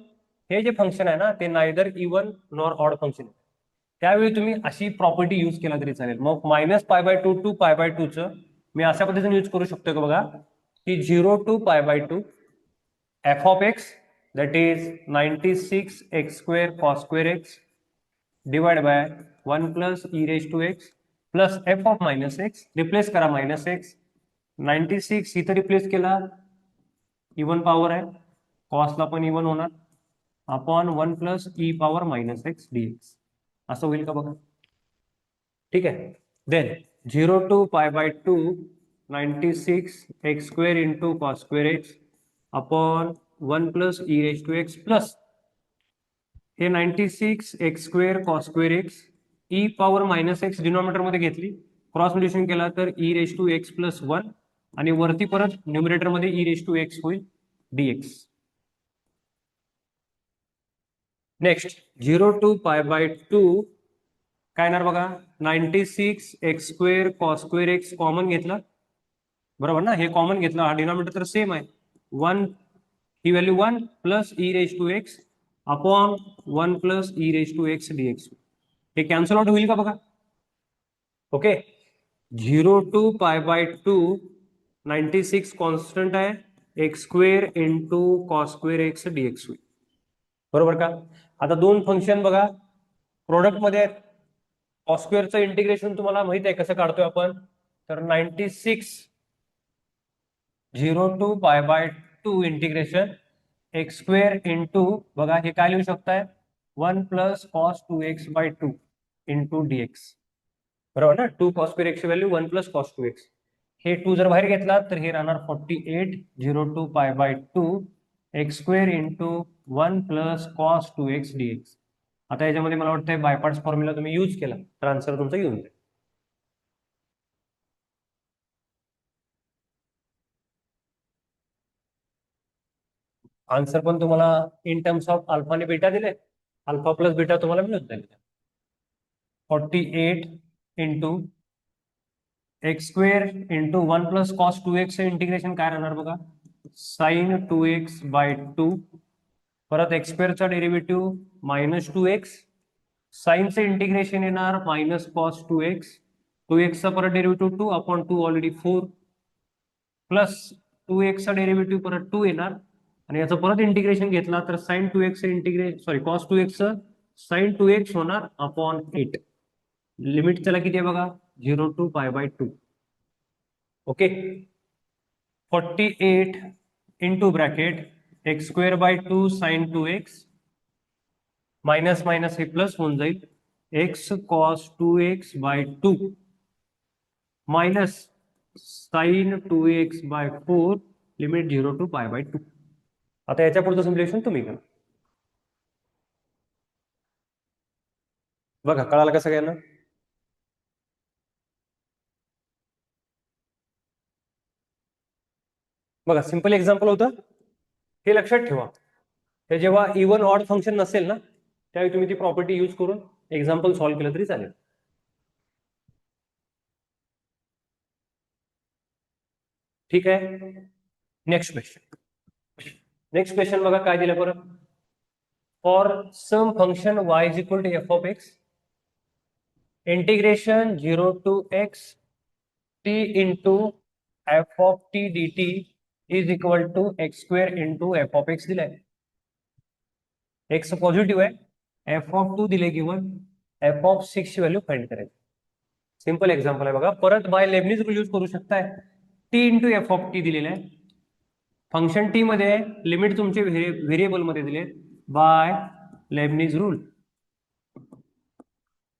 हे जे फंक्शन आहे ना, ते neither even nor odd function आहे. त्यावेळी तुम्ही अशी प्रॉपर्टी यूज केला तरी चालेल. मग -π/2 टू π/2 चं मी अशा पद्धतीने यूज करू शकतो का बघा, की 0 to π/2 f of x that is 96 x square cos square x divided by 1 plus e raised to x plus f of minus x, replace करा -x, 96 इथं रिप्लेस केला, इवन पॉवर आहे, कॉसला पण इवन होणार, upon 1 plus e power -x dx असं होईल का बघा. ठीक आहे. Then 0 to π/2 96 x square into cos square x upon 1 plus e raise to x plus हे 96 x square cos square x e power -x denominator मध्ये घेतली, क्रॉस मल्टिप्लिकेशन केला तर e raise to x plus 1, आणि वरती परत न्यूमरेटर मध्ये ई रेस टू एक्स होईल dx. नेक्स्ट 0 to π/2 काय येणार बघा, 96 x square cos square x common घेतला, बरोबर ना, हे कॉमन घेतलं, हा डिनॉमिनेटर तर सेम आहे, 1 ही value 1 plus e raise to x upon 1 plus e raise to x dx. हे कॅन्सल आउट होईल का बघा. ओके. 0 to π/2 96 कॉन्स्टंट आहे, x square into cos square x dx होईल, बरोबर का. आता दोन फंक्शन बघा प्रोडक्ट मध्ये आहेत. कॉस स्क्वेअरचं इंटिग्रेशन तुम्हाला माहित आहे कसं काढतोय आपण, तर 96 0 to π/2 integration x square into, बघा हे काय लिहू शकताय, 1 plus cos 2x/2 into dx, बरोबर ना. 2 cos square x value 1 plus cos 2x, हे 2 जर बाहेर घेतला तर हे राहणार 48 0 to π/2 x square into 1 plus cos 2x dx. आता याच्यामध्ये मला वाटतं बायपार्ट्स फॉर्म्युला तुम्ही यूज केला तर आन्सर तुमचा येऊन जाईल. आन्सर पण तुम्हाला इन टर्म्स ऑफ अल्फा आणि बीटा दिले, अल्फा प्लस बीटा तुम्हाला मिळून जाईल. 48 into x square into 1 plus cos 2x integration काय राहणार बघा, साइन 2x/2, परत एक्स स्क्वेअरचा डेरिव्हेटिव्ह -2x, साइनचे इंटिग्रेशन येणार मायनस कॉस 2x, 2x चा परत derivative 2 upon 2 already 4, plus 2x चा डेरिव्हेटिव्ह परत 2 येणार, आणि याचं परत इंटिग्रेशन घेतला तर sign 2x cos 2x sign 2x होणार अपॉन 8. लिमिट त्याला किती आहे बघा, 0 to π/2. Okay. 48 into bracket x square by 2 sine 2x minus minus हे प्लस होऊन जाईल, x cos 2x/2 minus sine 2x/4 limit 0 to π/2. आता याच्या पुढचं सिम्प्लिफिकेशन तुम्ही करा. बघा कळालं कसं काय ना. बघा सिंपल एक्झाम्पल होतं, हे लक्षात ठेवा, हे जेव्हा इव्हन ऑड फंक्शन नसेल ना, त्यावेळी तुम्ही ती प्रॉपर्टी यूज करून एक्झाम्पल सॉल्व्ह केलं तरी चालेल. ठीक आहे. नेक्स्ट क्वेश्चन, नेक्स्ट क्वेश्चन बघा काय दिलं परत. For some function y is equal to f of x integration 0 to x t into f of t d t is equal to x square into f of x दिलाय. एक्स पॉझिटिव्ह आहे, एफ ऑफ 2 दिले गिवन, एफ ऑफ 6 ची व्हॅल्यू फाइंड करायची. सिंपल एक्झाम्पल आहे बघा. परत बाय लेबनिज रूल यूज करू शकताय. T into f of t दिलेलं आहे. फंक्शन टी मध्ये लिमिट तुमचे व्हेरिएबल मध्ये दिले बाय लेबनिज रूल.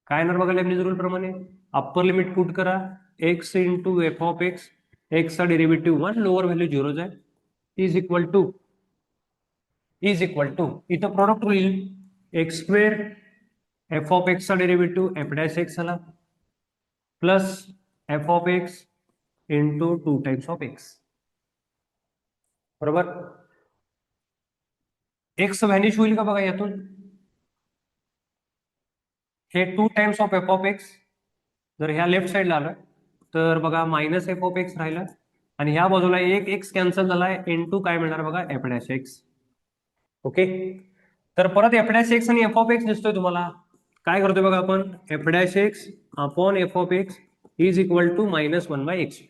काय येणार बघा लेबनिज रूल प्रमाणे. अप्पर लिमिट पुट करा, x into f of x, एक्सचा डेरिव्हेटिव्ह 1, लोअर व्हॅल्यू 0 आहे, इज इक्वल टू इथं प्रोडक्ट होईल एक्स स्क्वेअर एफ ऑफ एक्सचा डेरिव्हेटिव्ह एफ डॅश एक्स आला plus f of x into 2 times of x. बरोबर. एक्स व्हॅनिश होईल का बघा यातून. हे 2 times of f of x जर ह्या लेफ्ट साईडला आलं तर बघा मायनस एफ ऑफ एक्स राहिलं आणि ह्या बाजूला एक एक्स कॅन्सल झालाय, इंटू काय मिळणार बघा एफ डॅश एक्स. ओके. तर परत एफ डॅश एक्स आणि एफ ऑफ एक्स दिसतोय तुम्हाला. काय करतोय बघा आपण, f dash x upon f of x is equal to -1/x.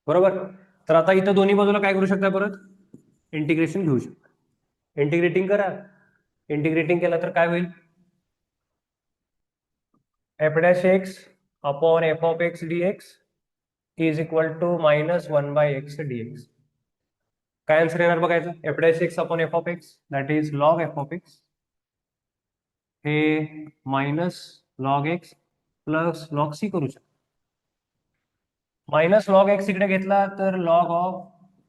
बरोबर. तर आता इथं दोन्ही बाजूला काय करू शकता, परत इंटिग्रेशन घेऊ शकता. इंटिग्रेटिंग करा. इंटिग्रेटिंग केलं तर काय होईल, f dash x upon f of x dx is equal to -1/x dx. काय आन्सर येणार बघायचं, f dash x upon f of x that is log f of x, हे minus log x plus log c करू शकतो. मायनस लॉग एक्स इकडे घेतला तर log of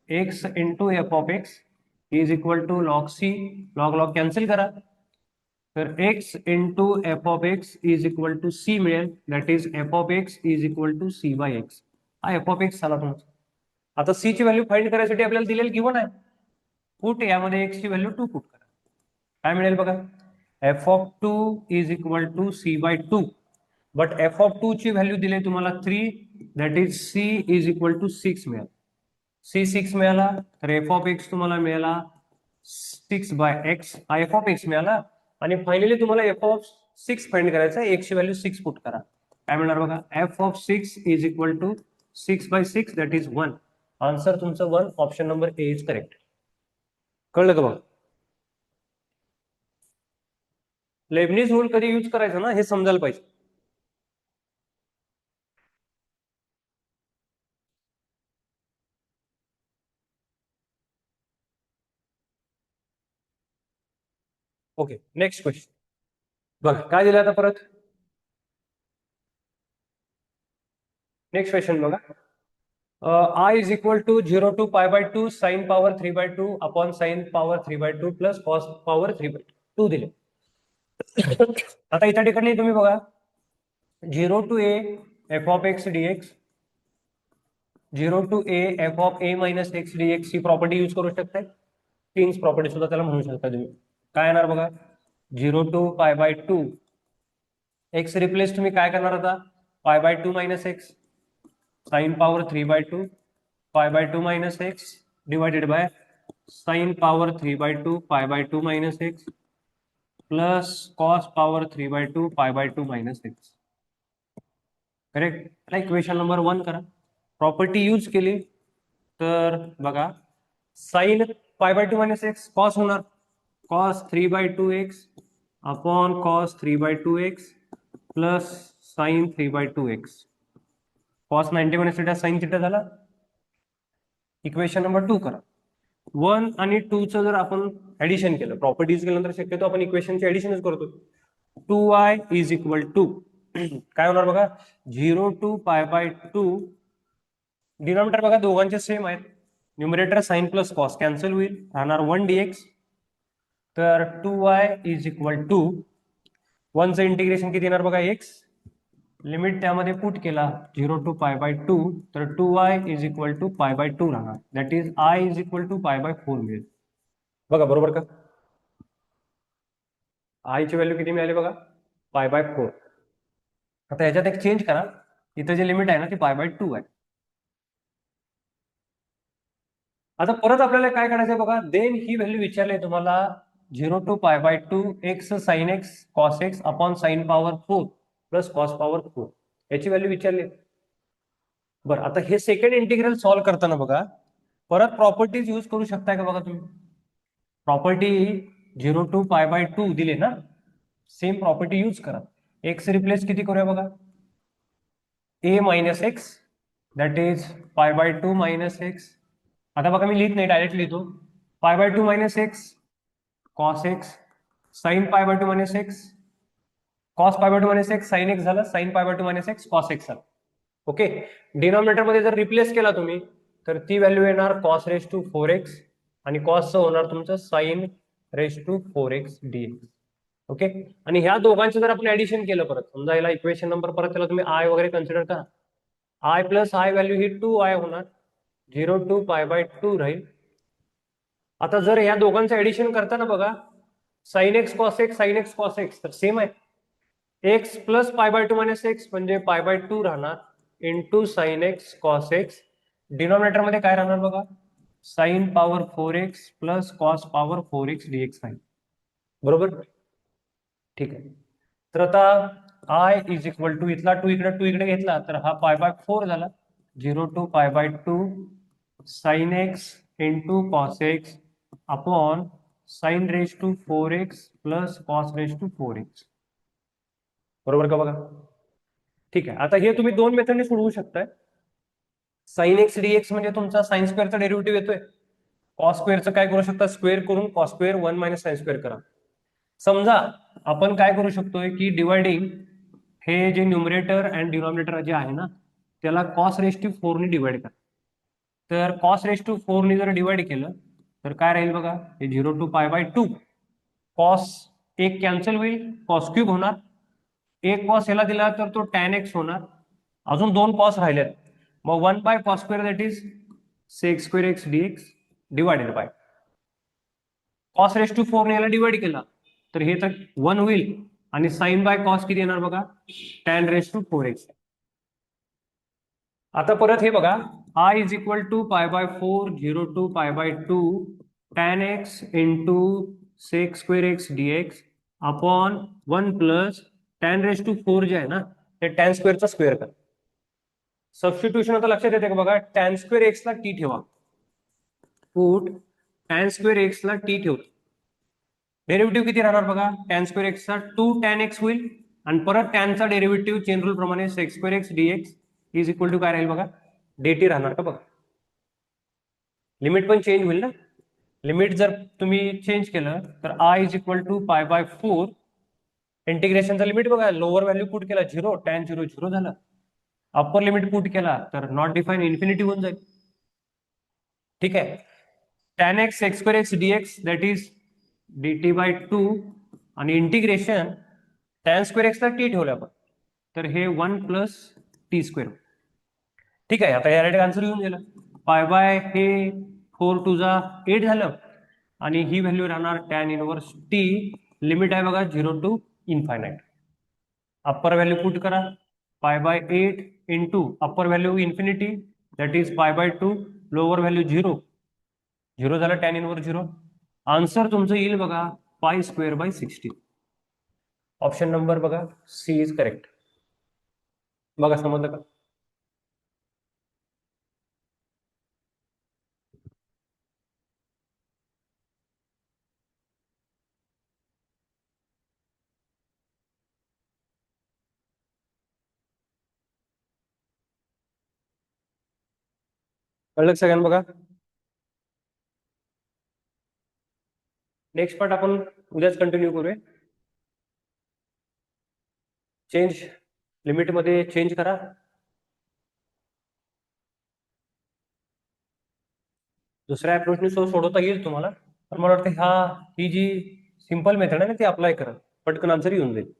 x into f of x is equal to log c, log log cancel करा, तर x into f of x is equal to c मिळेल, that is f of x is equal to c by x. हा एफ ऑफ एक्स झाला तुमचा. आता सी ची व्हॅल्यू फाइंड करायसाठी आपल्याला दिलेलं गिवन आहे, पुट यामध्ये एक्स ची व्हॅल्यू 2 पुट करा. काय मिळेल बघा, f of 2 is equal to c by 2, but f of 2 ची व्हॅल्यू दिली तुम्हाला 3, that is c is equal to 6 मिळेल. सी 6 मिळाला तर एफ ऑफ एक्स तुम्हाला मिळाला 6 बाय एक्स, हा एफ ऑफ एक्स मिळाला. आणि फायनली तुम्हाला एफ ऑफ 6 फाइंड करायचा, एक्स ची व्हॅल्यू 6 पुट करा. काय मिळणार बघा, f of 6 is equal to 6 by 6 that is 1. Answer तुमचं 1, option number A is correct. कळलं का बघा. लेबनिज रूल कधी यूज करायचा ना हे समजायला पाहिजे. ओके. नेक्स्ट क्वेश्चन बघा काय दिलं आता परत. नेक्स्ट क्वेश्चन बघा, I is equal to 0 to pi by 2 sine power 3/2 upon sine power 3/2 plus cos power 3/2 दिले. आता इथं ठिकाणी तुम्ही बघा 0 to a f of x dx, 0 to a f of a minus x dx ही प्रॉपर्टी यूज करू शकताय. तीन प्रॉपर्टी सुद्धा त्याला म्हणू शकता तुम्ही. काय येणार बघा, 0 to pi by 2 x replace तुम्ही काय करणार आता, pi by 2 minus x sine power 3/2 pi by 2 minus x divided by sine power 3/2 pi by 2 minus x plus cos power 3/2 pi by 2 minus x. Correct. Equation number 1 करा. प्रॉपर्टी यूज केली तर बघा, sine pi by 2 minus x cos होणार, cos 3/2x upon cos 3/2x plus sine 3/2x. Cos 90 minus theta sine theta झाला. इक्वेशन नंबर 2 करा. 1 आणि 2 चं जर आपण ऍडिशन केलं, प्रॉपर्टीज केल्यानंतर शक्यतो आपण इक्वेशनची ऍडिशनच करतो. 2y इज इक्वल टू काय होणार बघा, 0 टू पाय बाय 2, डिनॉमिनेटर बघा दोघांचे सेम आहेत, numerator sine plus cos cancel होईल, राहणार 1 dx. तर 2y इज इक्वल टू 1 चं इंटिग्रेशन किती येणार बघा, x लिमिट त्यामध्ये पुट केला 0 टू पाय बाय 2, तर 2y is equal to pi by 2 राहणार, that is I is equal to pi by 4 मिळेल. बघा बरोबर का, I ची व्हॅल्यू किती मिळाली बघा, पाय बाय 4. आता ह्याच्यात एक चेंज करा, इथं जे लिमिट आहे ना ती पाय बाय 2 आहे. आता परत आपल्याला काय करायचंय बघा, देन ही व्हॅल्यू विचारली तुम्हाला 0 to π/2 x sin x cos x upon sine power 4 plus cos power 4 याची व्हॅल्यू विचारली. बरं, आता हे सेकंड इंटिग्रल सॉल्व्ह करताना बघा परत प्रॉपर्टीज यूज करू शकताय का बघा तुम्ही. प्रॉपर्टी 0 to π/2 दिले ना, सेम प्रॉपर्टी यूज करा. एक्स रिप्लेस किती करूया बघा, a minus x that is π/2 minus x. आता बघा मी लिहित नाही, डायरेक्ट लिहितो. π/2 minus x cos x sine π/2 minus x cos π/2 minus x sine x झालं, sine π/2 minus x cos x झालं. ओके, डिनॉमिनेटर मध्ये जर रिप्लेस केला तुम्ही तर ती व्हॅल्यू येणार कॉस रेस टू 4x आणि कॉसचं होणार तुमचं sine raise to 4x dx. Okay, आणि ह्या दोघांचं जर आपण ऍडिशन केलं परत, समजा याला इक्वेशन नंबर परत त्याला तुम्ही आय वगैरे कन्सिडर करा, I plus I value he 2i होणार, 0 to π/2 राहील. आता जर या दोघांचं ऍडिशन करताना बघा sine x cos x sine x cos x तर सेम आहे. एक्स प्लस π/2 मायनस एक्स म्हणजे π/2 राहणार into sine x cos x. Denominator मध्ये काय राहणार बघा, sine power 4x plus cos power 4x dx राहील. बरोबर, ठीक आहे. तर आता आय इज इक्वल टू इथला 2 इकडे 2 इकडे घेतला तर हा π/4 झाला, 0 to π/2 sine x into cos x upon sine raise to 4x plus cos raise to 4x. बरोबर का बघा, ठीक आहे. आता हे तुम्ही दोन मेथडने सोडवू शकताय. साइन एक्स डीएक्स म्हणजे तुमचा साइन स्क्वेअरचा डेरिव्हेटिव्ह येतोय, कॉस स्क्वेअरचं काय करू शकता, स्क्वेअर करून cos square 1 minus sine square करा. समजा आपण काय करू शकतोय की डिवायडिंग हे जे न्युमरेटर अँड डिनॉमिनेटर जे आहे ना त्याला कॉस रेस टू 4 ने डिवाइड करा. तर कॉस रेस टू 4 ने जर डिवाइड केलं तर काय राहील बघा, हे 0 to π/2 कॉस एक कॅन्सल होईल, कॉस क्यूब होणार, एक कॉस याला दिला तर तो tan x होणार, अजून दोन कॉस राहिलेत, मग 1/cos² that is sec² x dx divided by cos raise to 4 ने याला डिवाइड केला तर हे तर 1 होईल आणि साइन बाय कॉस किती येणार बघा, tan रेस टू 4x. आता परत हे बघा, I is equal to π/4 0 to π/2 tan x into sec² x dx upon 1 plus tan raise to 4 जे आहे ना ते tan स्क्वेअरचा स्क्वेअर करा. सबस्टिट्यूशन आता लक्षात येते का बघा, tan स्क्वेअर एक्स ला टी ठेवा, पुट tan स्क्वेअर एक्स ला टी ठेवतो. डेरिव्हेटिव्ह किती राहणार बघा, tan स्क्वेअर एक्सचा 2 tan x होईल आणि परत टॅनचा डेरिव्हेटिव्ह चेन रूल प्रमाणे sec² x dx is equal to काय राहील बघा, dt राहणार का बघा. लिमिट पण चेंज होईल ना, लिमिट जर तुम्ही चेंज केलं तर I इज इक्वल टू π/4 इंटिग्रेशनचा लिमिट बघा, लोअर व्हॅल्यू पुट केला 0 tan 0 0 झालं, अप्पर लिमिट पुट केला तर नॉट डिफाईन इन्फिनिटी होऊन जाईल. ठीक आहे, tan x sec² x dx that is dt/2 आणि इंटिग्रेशन tan स्क्वेअर एक्स ला टी ठेवलं आपण तर हे 1 प्लस टी स्क्वेअर. ठीक आहे, आता या राईट आन्सर येऊन गेलं, π/, हे 4 टू जा 8 झालं आणि ही व्हॅल्यू राहणार tan इनवर्स टी. लिमिट आहे बघा 0 to ∞. अप्पर व्हॅल्यू पुट करा, π/8 into upper value infinity that is π/2, lower value 0 0 झालं, tan इनवर्स 0. आन्सर तुमचं येईल बघा π²/16. ऑप्शन नंबर बघा सी इज करेक्ट. बघा समजलं का. कळलं सगळ्यांना बघा. नेक्स्ट पार्ट आपण उद्याच कंटिन्यू करूया. चेंज लिमिट मध्ये चेंज करा. दुसऱ्या अप्रोचने सोडवता येईल तुम्हाला, पण मला वाटतं ही जी सिंपल मेथड आहे ना ती अप्लाय करा, पटकन आन्सर येऊन जाईल.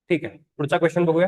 ठीक आहे, पुढचा क्वेश्चन बघूया.